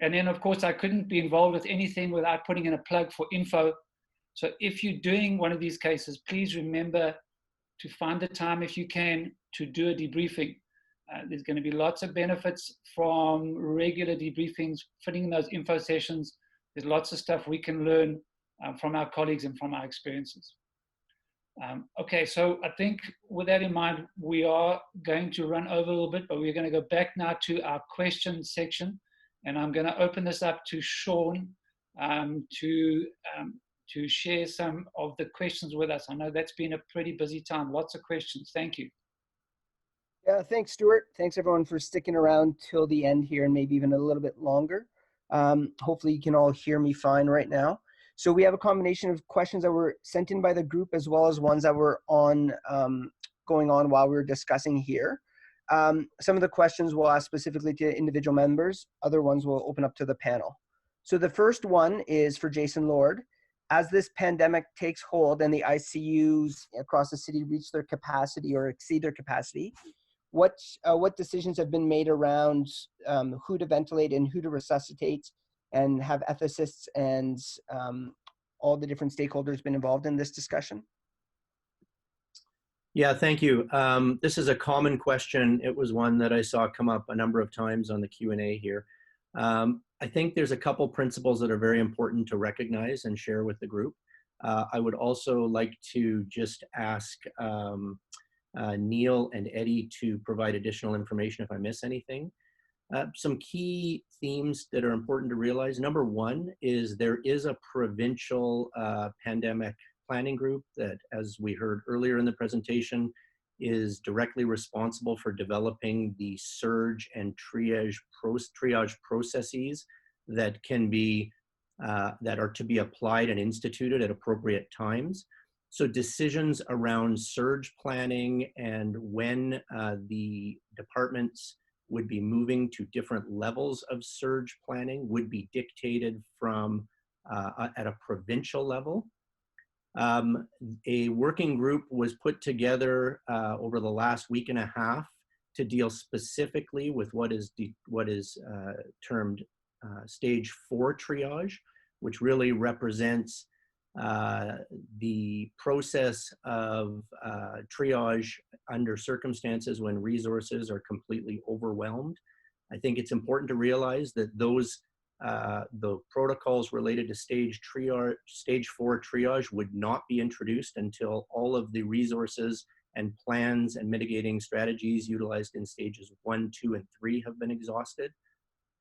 And then, of course, I couldn't be involved with anything without putting in a plug for info. So if you're doing one of these cases, please remember to find the time, if you can, to do a debriefing. There's going to be lots of benefits from regular debriefings, fitting in those info sessions. There's lots of stuff we can learn from our colleagues and from our experiences. Okay, so I think with that in mind, we are going to run over a little bit, but we're going to go back now to our question section. And I'm going to open this up to Sean to share some of the questions with us. I know that's been a pretty busy time, lots of questions. Thank you. Yeah, thanks, Stuart. Thanks everyone for sticking around till the end here and maybe even a little bit longer. Hopefully you can all hear me fine right now. So we have a combination of questions that were sent in by the group as well as ones that were going on while we were discussing here. Some of the questions we'll ask specifically to individual members. Other ones we'll open up to the panel. So the first one is for Jason Lord. As this pandemic takes hold and the ICUs across the city reach their capacity or exceed their capacity, what decisions have been made around who to ventilate and who to resuscitate, and have ethicists and all the different stakeholders been involved in this discussion? Yeah, thank you. This is a common question. It was one that I saw come up a number of times on the Q&A here. I think there's a couple principles that are very important to recognize and share with the group. I would also like to just ask Neil and Eddie to provide additional information if I miss anything. Some key themes that are important to realize. Number one is there is a provincial pandemic planning group that, as we heard earlier in the presentation, is directly responsible for developing the surge and triage processes that can be that are to be applied and instituted at appropriate times. So decisions around surge planning and when the departments would be moving to different levels of surge planning would be dictated from at a provincial level. A working group was put together over the last week and a half to deal specifically with what is termed stage 4 triage, which really represents the process of triage under circumstances when resources are completely overwhelmed. I think it's important to realize that the protocols related to stage 4 triage would not be introduced until all of the resources and plans and mitigating strategies utilized in stages 1, 2, and 3 have been exhausted.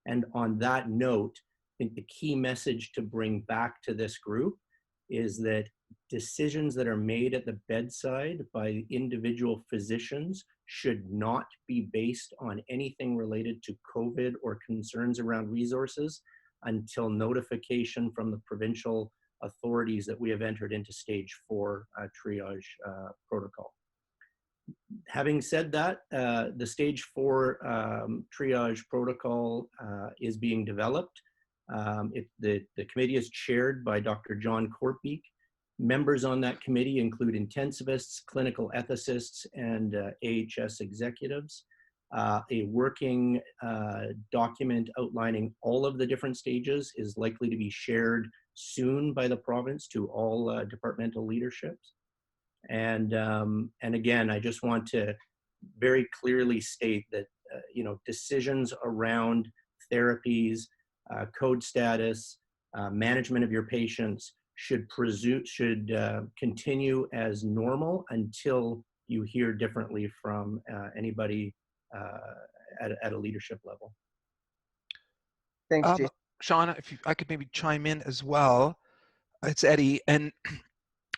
And on that note, I think the key message to bring back to this group is that decisions that are made at the bedside by individual physicians should not be based on anything related to COVID or concerns around resources until notification from the provincial authorities that we have entered into stage 4 triage protocol. Having said that, the stage 4 triage protocol is being developed. The committee is chaired by Dr. John Kortbeek. Members on that committee include intensivists, clinical ethicists, and AHS executives. A working document outlining all of the different stages is likely to be shared soon by the province to all departmental leaderships. And again, I just want to very clearly state that decisions around therapies, code status, management of your patients should continue as normal until you hear differently from anybody at a leadership level. Thanks, Jason. Sean, if I could maybe chime in as well. It's Eddie, and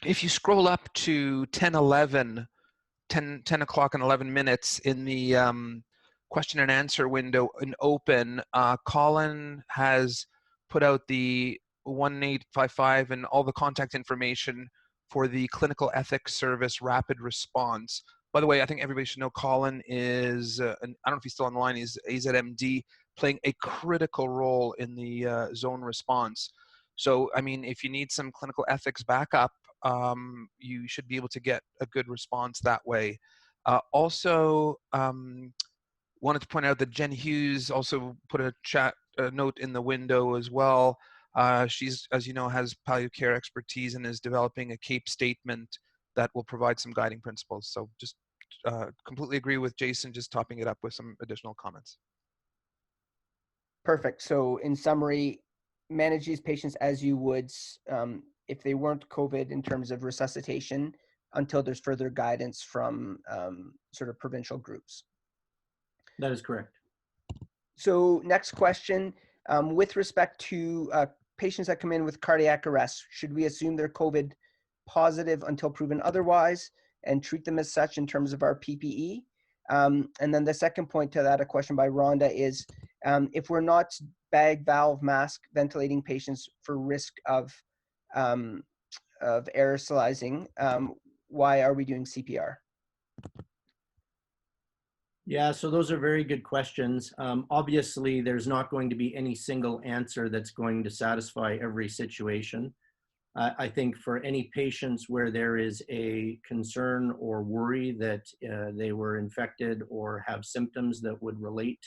if you scroll up to 10 o'clock and 11 minutes in the question and answer window in open, Colin has put out the 1855 and all the contact information for the Clinical Ethics Service Rapid Response. By the way, I think everybody should know Colin is, I don't know if he's still online, he's AZMD, playing a critical role in the zone response. So, I mean, if you need some clinical ethics backup, you should be able to get a good response that way. Also, wanted to point out that Jen Hughes also put a note in the window as well. She's, as you know, has palliative care expertise and is developing a CAPE statement that will provide some guiding principles. So just completely agree with Jason, just topping it up with some additional comments. Perfect. So in summary, manage these patients as you would if they weren't COVID in terms of resuscitation until there's further guidance from sort of provincial groups. That is correct. So next question, with respect to patients that come in with cardiac arrest, should we assume they're COVID positive until proven otherwise and treat them as such in terms of our PPE? And then the second point to that, a question by Rhonda, is if we're not bag, valve, mask ventilating patients for risk of aerosolizing, why are we doing CPR? Yeah, so those are very good questions. Obviously, there's not going to be any single answer that's going to satisfy every situation. I think for any patients where there is a concern or worry that they were infected or have symptoms that would relate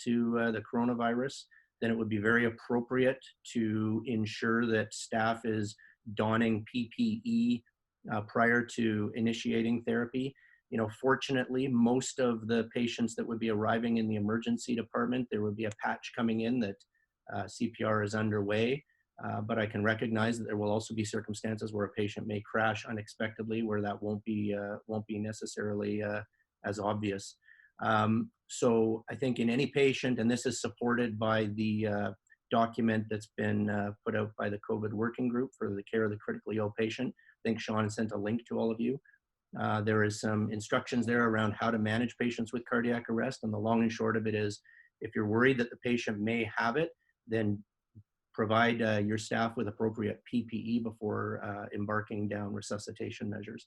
to the coronavirus, then it would be very appropriate to ensure that staff is donning PPE prior to initiating therapy. You know, fortunately, most of the patients that would be arriving in the emergency department, there would be a patch coming in that CPR is underway. But I can recognize that there will also be circumstances where a patient may crash unexpectedly, where that won't be necessarily as obvious. So I think in any patient, and this is supported by the document that's been put out by the COVID working group for the care of the critically ill patient. I think Sean sent a link to all of you. There is some instructions there around how to manage patients with cardiac arrest, and the long and short of it is, if you're worried that the patient may have it, then provide your staff with appropriate PPE before embarking down resuscitation measures.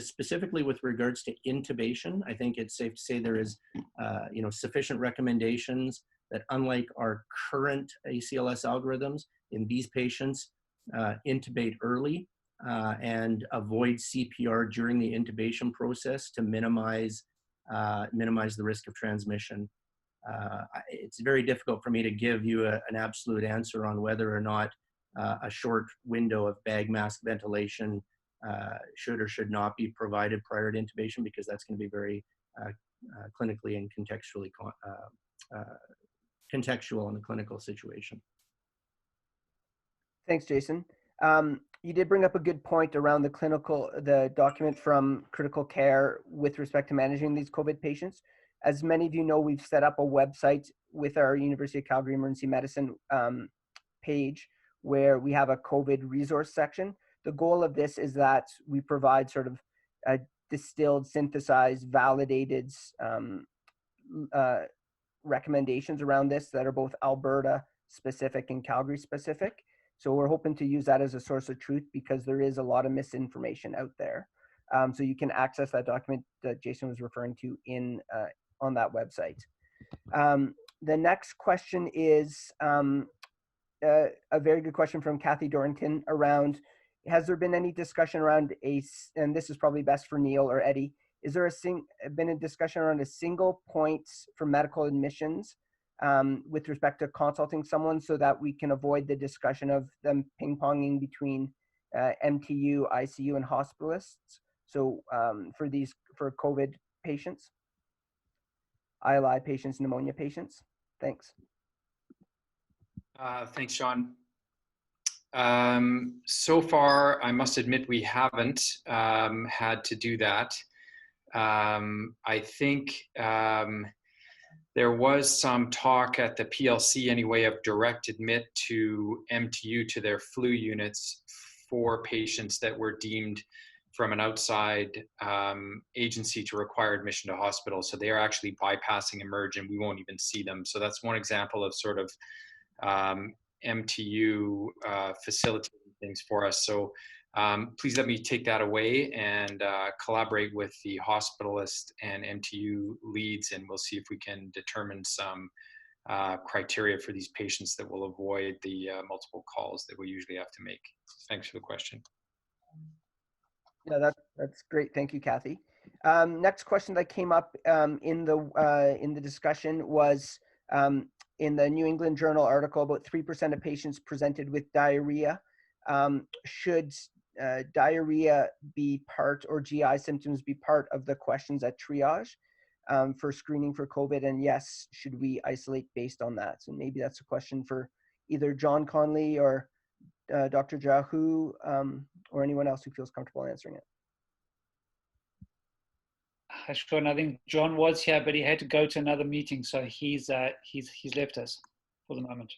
Specifically with regards to intubation, I think it's safe to say there is sufficient recommendations that, unlike our current ACLS algorithms, in these patients, intubate early and avoid CPR during the intubation process to minimize the risk of transmission. It's very difficult for me to give you an absolute answer on whether or not a short window of bag mask ventilation should or should not be provided prior to intubation, because that's going to be very clinically and contextual in the clinical situation. Thanks, Jason. You did bring up a good point around the document from critical care with respect to managing these COVID patients. As many of you know, we've set up a website with our University of Calgary Emergency Medicine page where we have a COVID resource section. The goal of this is that we provide sort of distilled, synthesized, validated recommendations around this that are both Alberta specific and Calgary specific. So we're hoping to use that as a source of truth, because there is a lot of misinformation out there. So you can access that document that Jason was referring to on that website. The next question is a very good question from Kathy Dorrington around, has there been any discussion around and this is probably best for Neil or Eddie, is there been a discussion around a single point for medical admissions with respect to consulting someone, so that we can avoid the discussion of them ping-ponging between MTU, ICU, and hospitalists? So for COVID patients, ILI patients, pneumonia patients. Thanks. Thanks, Sean. So far, I must admit we haven't had to do that. I think there was some talk at the PLC anyway of direct admit to MTU to their flu units for patients that were deemed from an outside agency to require admission to hospital. So they are actually bypassing emerge and we won't even see them. So that's one example of sort of MTU facilitating things for us. So please let me take that away and collaborate with the hospitalist and MTU leads, and we'll see if we can determine some criteria for these patients that will avoid the multiple calls that we usually have to make. Thanks for the question. Yeah, that's great. Thank you, Kathy. Next question that came up in the discussion was in the New England Journal article, about 3% of patients presented with diarrhea. Should diarrhea be part, or GI symptoms be part of the questions at triage for screening for COVID? And yes, should we isolate based on that? So maybe that's a question for either John Conley or Dr. Jahu, or anyone else who feels comfortable answering it. Sean, I think John was here, but he had to go to another meeting, so he's left us for the moment.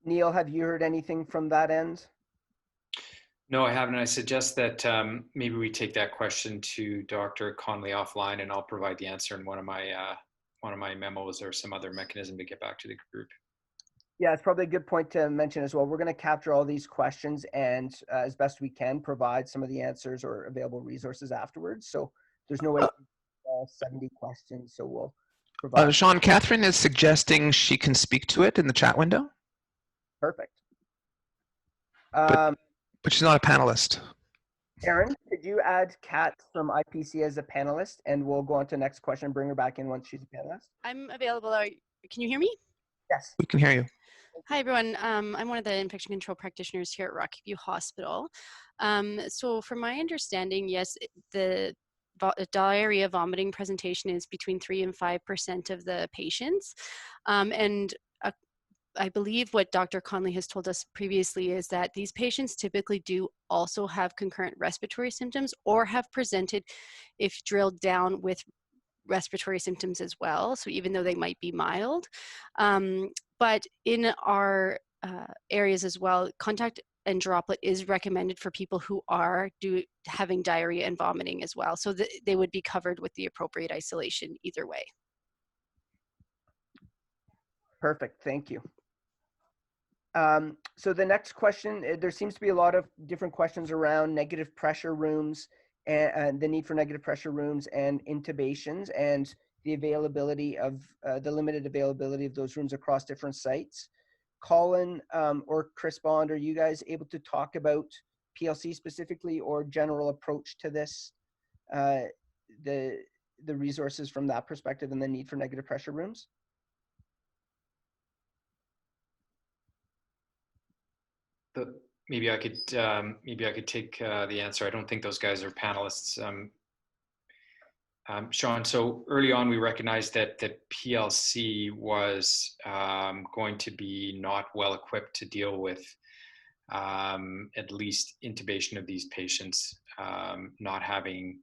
Neil, have you heard anything from that end? No, I haven't. I suggest that maybe we take that question to Dr. Conley offline, and I'll provide the answer in one of my memos or some other mechanism to get back to the group. Yeah, it's probably a good point to mention as well. We're going to capture all these questions and as best we can provide some of the answers or available resources afterwards. So there's no way to all 70 questions, so we'll provide. Sean, Catherine is suggesting she can speak to it in the chat window. Perfect. But she's not a panelist. Aaron, could you add Kat from IPC as a panelist, and we'll go on to the next question and bring her back in once she's a panelist? I'm available. Can you hear me? Yes. We can hear you. Hi, everyone. I'm one of the infection control practitioners here at Rockview Hospital. So from my understanding, yes, the diarrhea vomiting presentation is between 3 and 5% of the patients. And I believe what Dr. Conley has told us previously is that these patients typically do also have concurrent respiratory symptoms or have presented, if drilled down, with respiratory symptoms as well. So even though they might be mild, but in our areas as well, contact and droplet is recommended for people who are having diarrhea and vomiting as well. So they would be covered with the appropriate isolation either way. Perfect, thank you. So the next question, there seems to be a lot of different questions around negative pressure rooms and the need for negative pressure rooms and intubations and the availability of, the limited availability of those rooms across different sites. Colin or Chris Bond, are you guys able to talk about PLC specifically or general approach to this, the resources from that perspective and the need for negative pressure rooms? Maybe I could take the answer. I don't think those guys are panelists. Sean, so early on we recognized that PLC was going to be not well equipped to deal with at least intubation of these patients, not having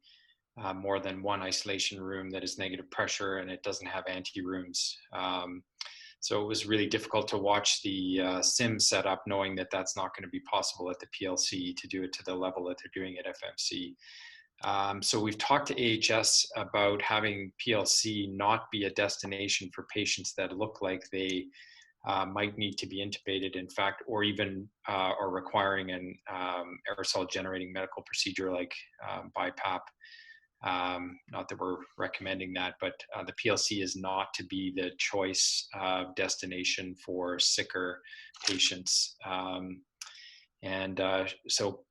more than one isolation room that is negative pressure, and it doesn't have anti-rooms. So it was really difficult to watch the SIM setup, knowing that that's not going to be possible at the PLC to do it to the level that they're doing at FMC. So we've talked to AHS about having PLC not be a destination for patients that look like they might need to be intubated, in fact, or even are requiring an aerosol generating medical procedure like BiPAP. Not that we're recommending that, but the PLC is not to be the choice destination for sicker patients. So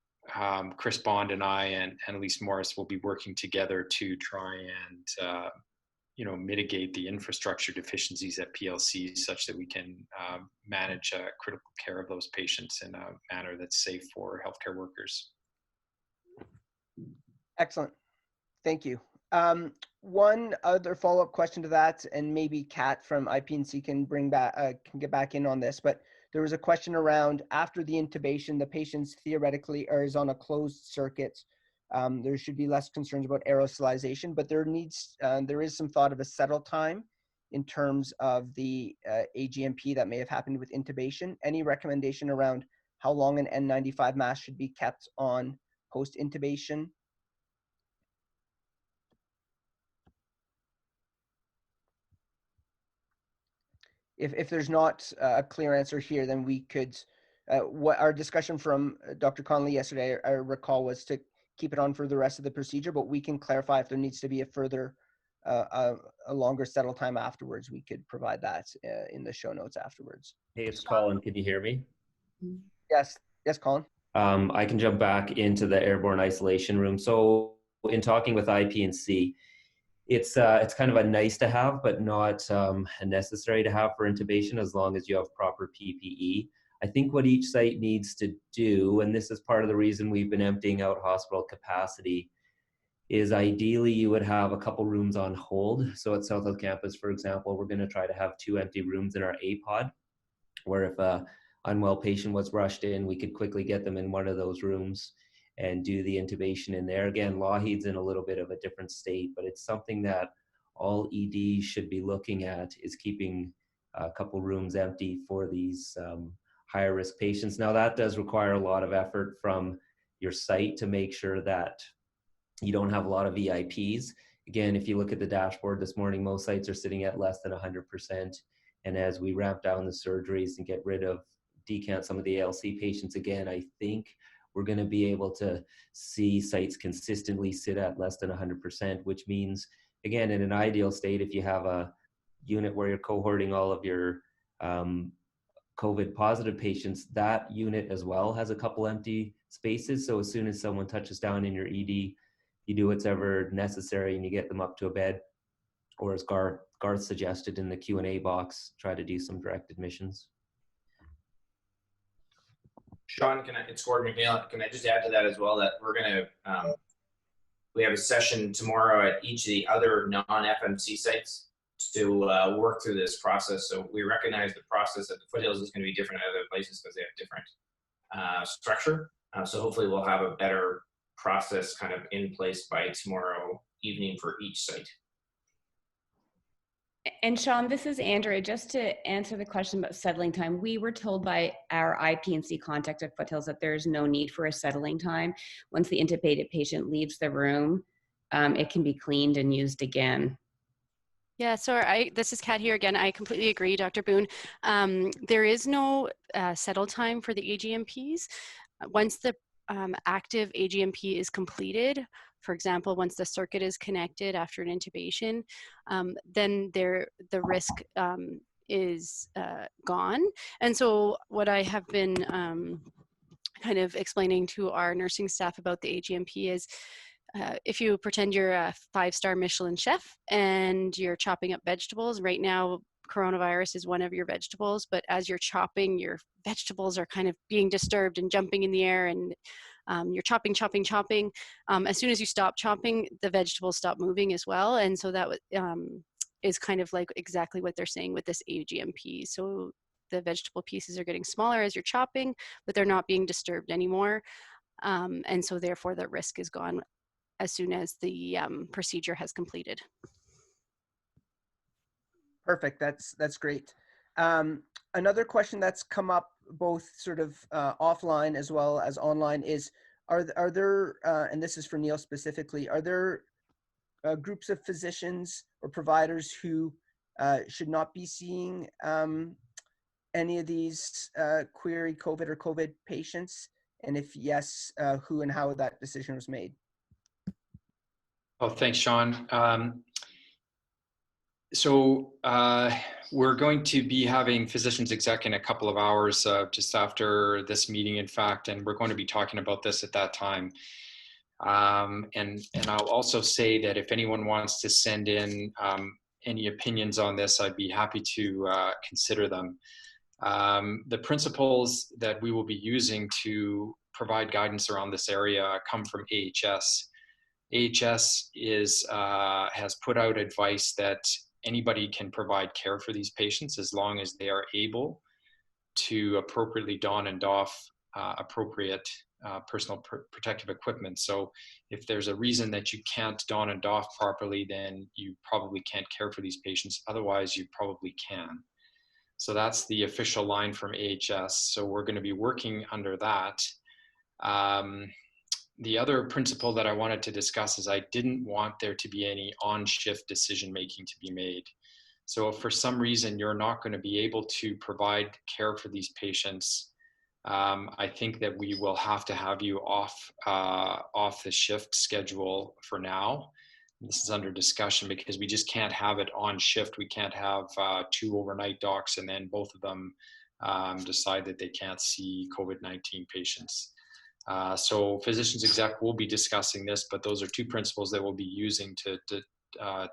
Chris Bond and I and Elise Morris will be working together to try and mitigate the infrastructure deficiencies at PLC such that we can manage critical care of those patients in a manner that's safe for healthcare workers. Excellent. Thank you. One other follow-up question to that, and maybe Kat from IPNC can can get back in on this, but there was a question around after the intubation, the patient's theoretically is on a closed circuit. There should be less concerns about aerosolization, but there is some thought of a settle time in terms of the AGMP that may have happened with intubation. Any recommendation around how long an N95 mask should be kept on post-intubation? If there's not a clear answer here, then we could, what our discussion from Dr. Conley yesterday, I recall, was to keep it on for the rest of the procedure, but we can clarify if there needs to be a further, a longer settle time afterwards. We could provide that in the show notes afterwards. Hey, it's Colin. Can you hear me? Yes, Colin. I can jump back into the airborne isolation room. So in talking with IPNC, it's kind of a nice to have, but not a necessary to have for intubation as long as you have proper PPE. I think what each site needs to do, and this is part of the reason we've been emptying out hospital capacity, is ideally you would have a couple rooms on hold. So at South Health Campus, for example, we're going to try to have 2 empty rooms in our A-pod, where if a unwell patient was rushed in, we could quickly get them in one of those rooms and do the intubation in there. Again, Lougheed's in a little bit of a different state, but it's something that all EDs should be looking at, is keeping a couple rooms empty for these higher risk patients. Now that does require a lot of effort from your site to make sure that you don't have a lot of VIPs. Again, if you look at the dashboard this morning, most sites are sitting at less than 100%. And as we ramp down the surgeries and get rid of, decant some of the ALC patients again, I think we're going to be able to see sites consistently sit at less than 100%, which means, again, in an ideal state, if you have a unit where you're cohorting all of your COVID positive patients, that unit as well has a couple empty spaces. So as soon as someone touches down in your ED, you do what's ever necessary and you get them up to a bed, or as Garth suggested in the Q&A box, try to do some direct admissions. Sean, it's Gordon McNeil. Can I just add to that as well, that we're going to, we have a session tomorrow at each of the other non-FMC sites to work through this process. So we recognize the process at the foothills is going to be different at other places because they have different structure. So hopefully we'll have a better process kind of in place by tomorrow evening for each site. And Sean, this is Andrea. Just to answer the question about settling time, we were told by our IPNC contact at Foothills that there's no need for a settling time. Once the intubated patient leaves the room, it can be cleaned and used again. Yeah, so this is Kat here again. I completely agree, Dr. Boone. There is no settle time for the AGMPs. Once the active AGMP is completed, for example, once the circuit is connected after an intubation, then the risk is gone. And so what I have been kind of explaining to our nursing staff about the AGMP is, if you pretend you're a 5-star Michelin chef and you're chopping up vegetables, right now coronavirus is one of your vegetables, but as you're chopping, your vegetables are kind of being disturbed and jumping in the air, and you're chopping. As soon as you stop chopping, the vegetables stop moving as well. And so that is kind of like exactly what they're saying with this AGMP. So the vegetable pieces are getting smaller as you're chopping, but they're not being disturbed anymore. And so therefore the risk is gone as soon as the procedure has completed. Perfect. That's great. Another question that's come up both sort of offline as well as online is, are there, and this is for Neil specifically, are there groups of physicians or providers who should not be seeing any of these query COVID or COVID patients? And if yes, who and how that decision was made? Oh, thanks, Sean. So we're going to be having physicians exec in a couple of hours, just after this meeting, in fact, and we're going to be talking about this at that time. And I'll also say that if anyone wants to send in any opinions on this, I'd be happy to consider them. The principles that we will be using to provide guidance around this area come from AHS. AHS has put out advice that anybody can provide care for these patients as long as they are able to appropriately don and doff appropriate personal protective equipment. So if there's a reason that you can't don and doff properly, then you probably can't care for these patients. Otherwise, you probably can. So that's the official line from AHS. So we're going to be working under that. The other principle that I wanted to discuss is I didn't want there to be any on-shift decision-making to be made. So if for some reason you're not going to be able to provide care for these patients, I think that we will have to have you off the shift schedule for now. This is under discussion because we just can't have it on shift. We can't have 2 overnight docs and then both of them decide that they can't see COVID-19 patients. So physicians exec will be discussing this, but those are 2 principles that we'll be using to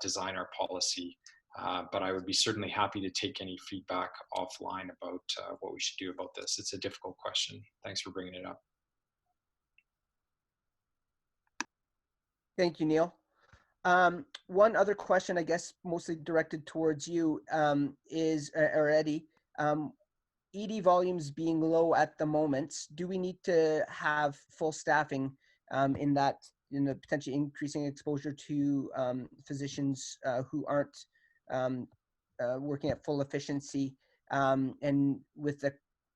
design our policy. But I would be certainly happy to take any feedback offline about what we should do about this. It's a difficult question. Thanks for bringing it up. Thank you, Neil. One other question, I guess, mostly directed towards you is, or Eddie, ED volumes being low at the moment, do we need to have full staffing in the potentially increasing exposure to physicians who aren't working at full efficiency, and with the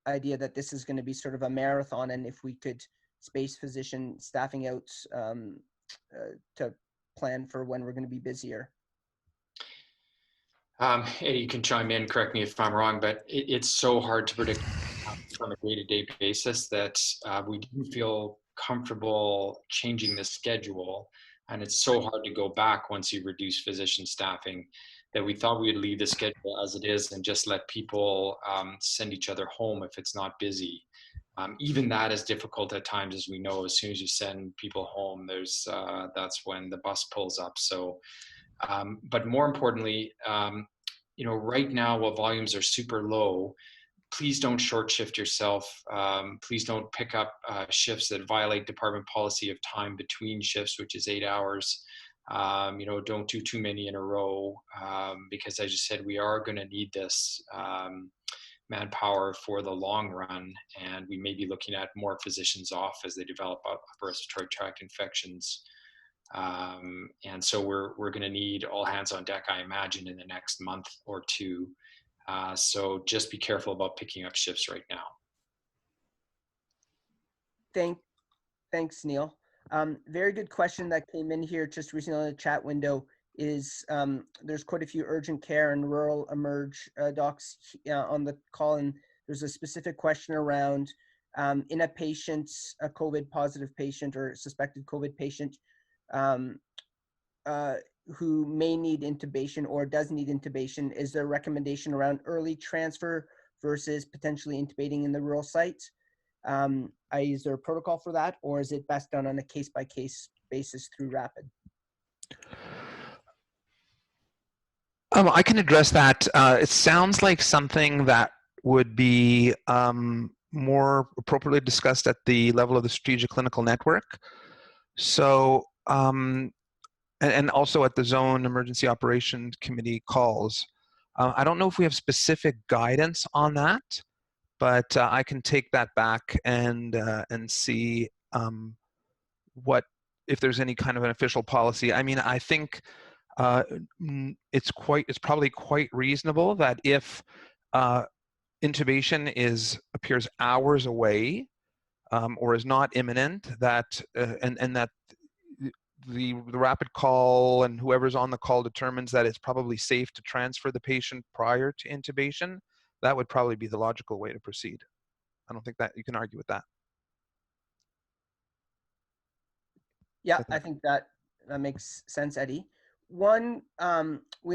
idea that this is going to be sort of a marathon, and if we could space physician staffing out to plan for when we're going to be busier? Eddie, you can chime in, correct me if I'm wrong, but it's so hard to predict on a day-to-day basis that we didn't feel comfortable changing the schedule. And it's so hard to go back once you reduce physician staffing that we thought we would leave the schedule as it is and just let people send each other home if it's not busy. Even that is difficult at times, as we know. As soon as you send people home, that's when the bus pulls up. So. But more importantly, right now while volumes are super low, please don't short shift yourself. Please don't pick up shifts that violate department policy of time between shifts, which is 8 hours. Don't do too many in a row because, as you said, we are going to need this manpower for the long run, and we may be looking at more physicians off as they develop upper respiratory tract infections. And so we're going to need all hands on deck, I imagine, in the next month or two. So just be careful about picking up shifts right now. Thanks, Neil. Very good question that came in here just recently in the chat window is there's quite a few urgent care and rural emerge docs on the call, and there's a specific question around in a patient, a COVID positive patient or suspected COVID patient who may need intubation or does need intubation, is there a recommendation around early transfer versus potentially intubating in the rural site? Is there a protocol for that, or is it best done on a case-by-case basis through rapid? I can address that. It sounds like something that would be more appropriately discussed at the level of the strategic clinical network. So, and also at the zone emergency operations committee calls. I don't know if we have specific guidance on that, but I can take that back and see what, if there's any kind of an official policy. I mean, I think it's probably quite reasonable that if intubation appears hours away or is not imminent, that and that the rapid call and whoever's on the call determines that it's probably safe to transfer the patient prior to intubation, that would probably be the logical way to proceed. I don't think that you can argue with that. Yeah, I think that makes sense, Eddie. We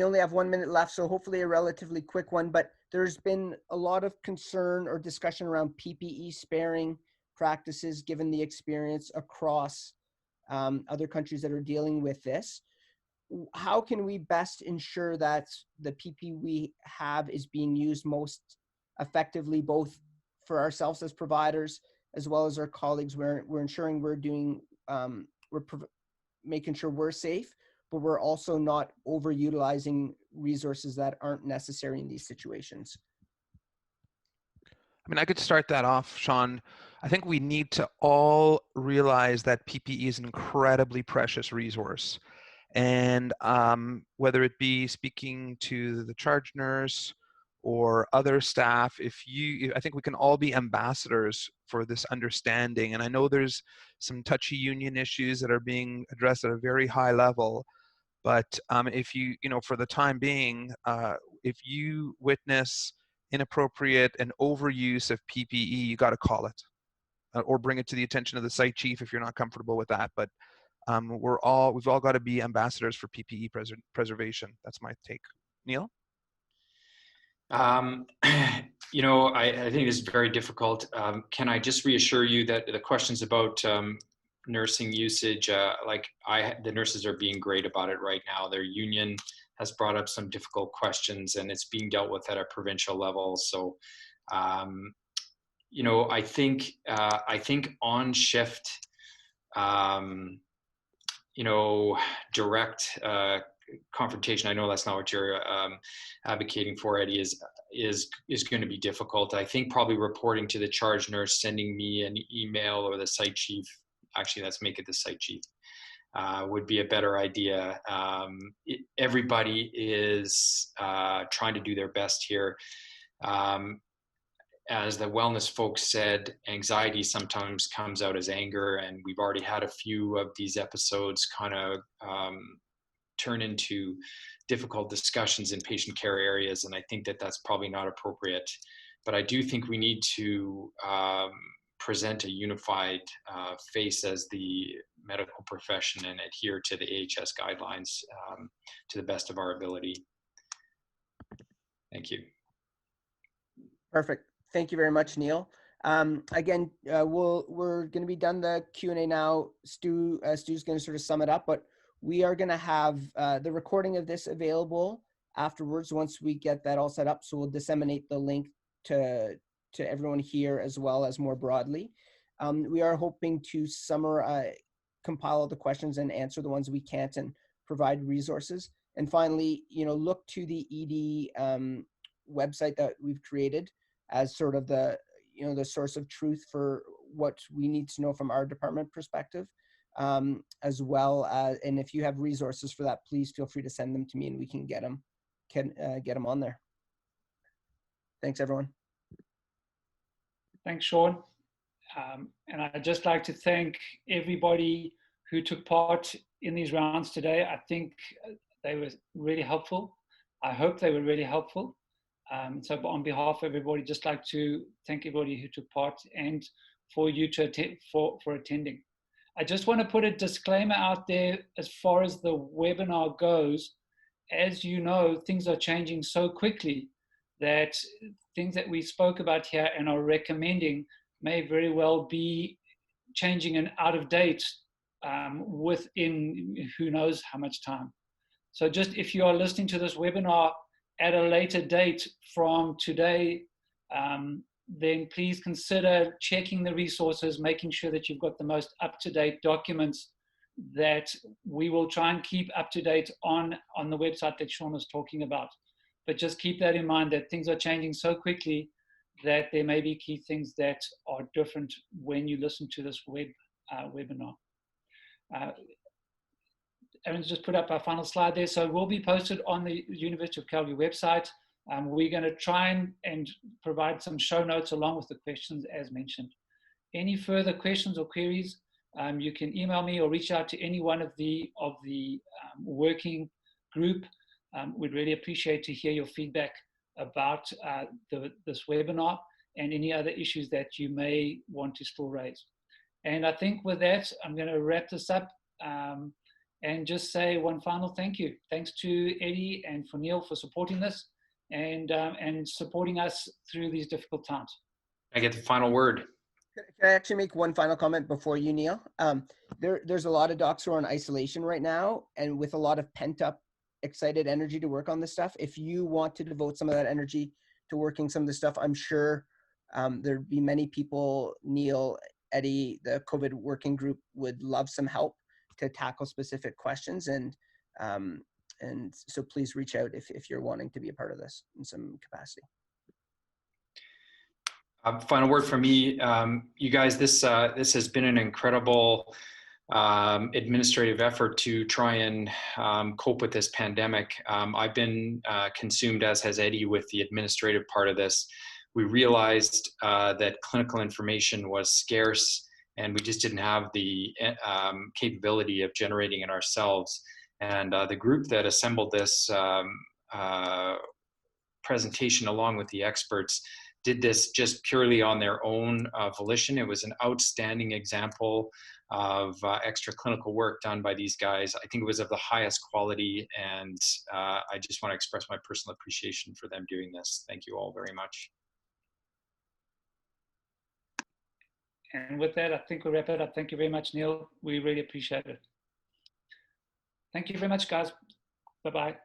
only have 1 minute left, so hopefully a relatively quick one, but there's been a lot of concern or discussion around PPE sparing practices given the experience across other countries that are dealing with this. How can we best ensure that the PPE we have is being used most effectively, both for ourselves as providers as well as our colleagues? We're ensuring we're doing making sure we're safe, but we're also not overutilizing resources that aren't necessary in these situations. I mean, I could start that off, Sean. I think we need to all realize that PPE is an incredibly precious resource. And whether it be speaking to the charge nurse or other staff, I think we can all be ambassadors for this understanding. And I know there's some touchy union issues that are being addressed at a very high level, but if for the time being, if you witness inappropriate and overuse of PPE, you got to call it or bring it to the attention of the site chief if you're not comfortable with that. But we've all got to be ambassadors for PPE preservation. That's my take. Neil? I think it's very difficult. Can I just reassure you that the questions about nursing usage, the nurses are being great about it right now. Their union has brought up some difficult questions, and it's being dealt with at a provincial level. So, I think on shift, direct confrontation, I know that's not what you're advocating for, Eddie, is going to be difficult. I think probably reporting to the charge nurse, sending me an email, or the site chief, actually let's make it the site chief, would be a better idea. Everybody is trying to do their best here. As the wellness folks said, anxiety sometimes comes out as anger, and we've already had a few of these episodes kind of turn into difficult discussions in patient care areas, and I think that that's probably not appropriate. But I do think we need to present a unified face as the medical profession and adhere to the AHS guidelines to the best of our ability. Thank you. Perfect. Thank you very much, Neil. Again, we're going to be done the Q&A now. Stu's going to sort of sum it up, but we are going to have the recording of this available afterwards once we get that all set up. So we'll disseminate the link to everyone here as well as more broadly. We are hoping to compile all the questions and answer the ones we can't and provide resources. And finally, look to the ED website that we've created as sort of the source of truth for what we need to know from our department perspective. as well. And if you have resources for that, please feel free to send them to me and we can get them on there. Thanks, everyone. Thanks, Sean. And I'd just like to thank everybody who took part in these rounds today. I think they were really helpful. I hope they were really helpful. So on behalf of everybody, just like to thank everybody who took part and for you to attend, for attending. I just want to put a disclaimer out there as far as the webinar goes. As you know, things are changing so quickly that things that we spoke about here and are recommending may very well be changing and out of date within who knows how much time. So just if you are listening to this webinar at a later date from today, then please consider checking the resources, making sure that you've got the most up-to-date documents that we will try and keep up to date on the website that Sean was talking about. But just keep that in mind that things are changing so quickly that there may be key things that are different when you listen to this webinar. Aaron's just put up our final slide there. So it will be posted on the University of Calgary website. We're going to try and provide some show notes along with the questions as mentioned. Any further questions or queries, you can email me or reach out to any one of the working group. We'd really appreciate to hear your feedback about this webinar and any other issues that you may want to still raise. And I think with that, I'm going to wrap this up and just say one final thank you. Thanks to Eddie and for Neil for supporting this and supporting us through these difficult times. I get the final word. Can I actually make one final comment before you, Neil? There's a lot of docs who are on isolation right now and with a lot of pent up, excited energy to work on this stuff. If you want to devote some of that energy to working some of this stuff, I'm sure there'd be many people, Neil, Eddie, the COVID working group would love some help to tackle specific questions. And so please reach out if you're wanting to be a part of this in some capacity. Final word from me, you guys. This has been an incredible administrative effort to try and cope with this pandemic. I've been consumed, as has Eddie, with the administrative part of this. We realized that clinical information was scarce, and we just didn't have the capability of generating it ourselves. And the group that assembled this presentation, along with the experts, did this just purely on their own volition. It was an outstanding example of extra clinical work done by these guys. I think it was of the highest quality, and I just want to express my personal appreciation for them doing this. Thank you all very much. And with that, I think we'll wrap it up. Thank you very much, Neil. We really appreciate it. Thank you very much, guys. Bye-bye.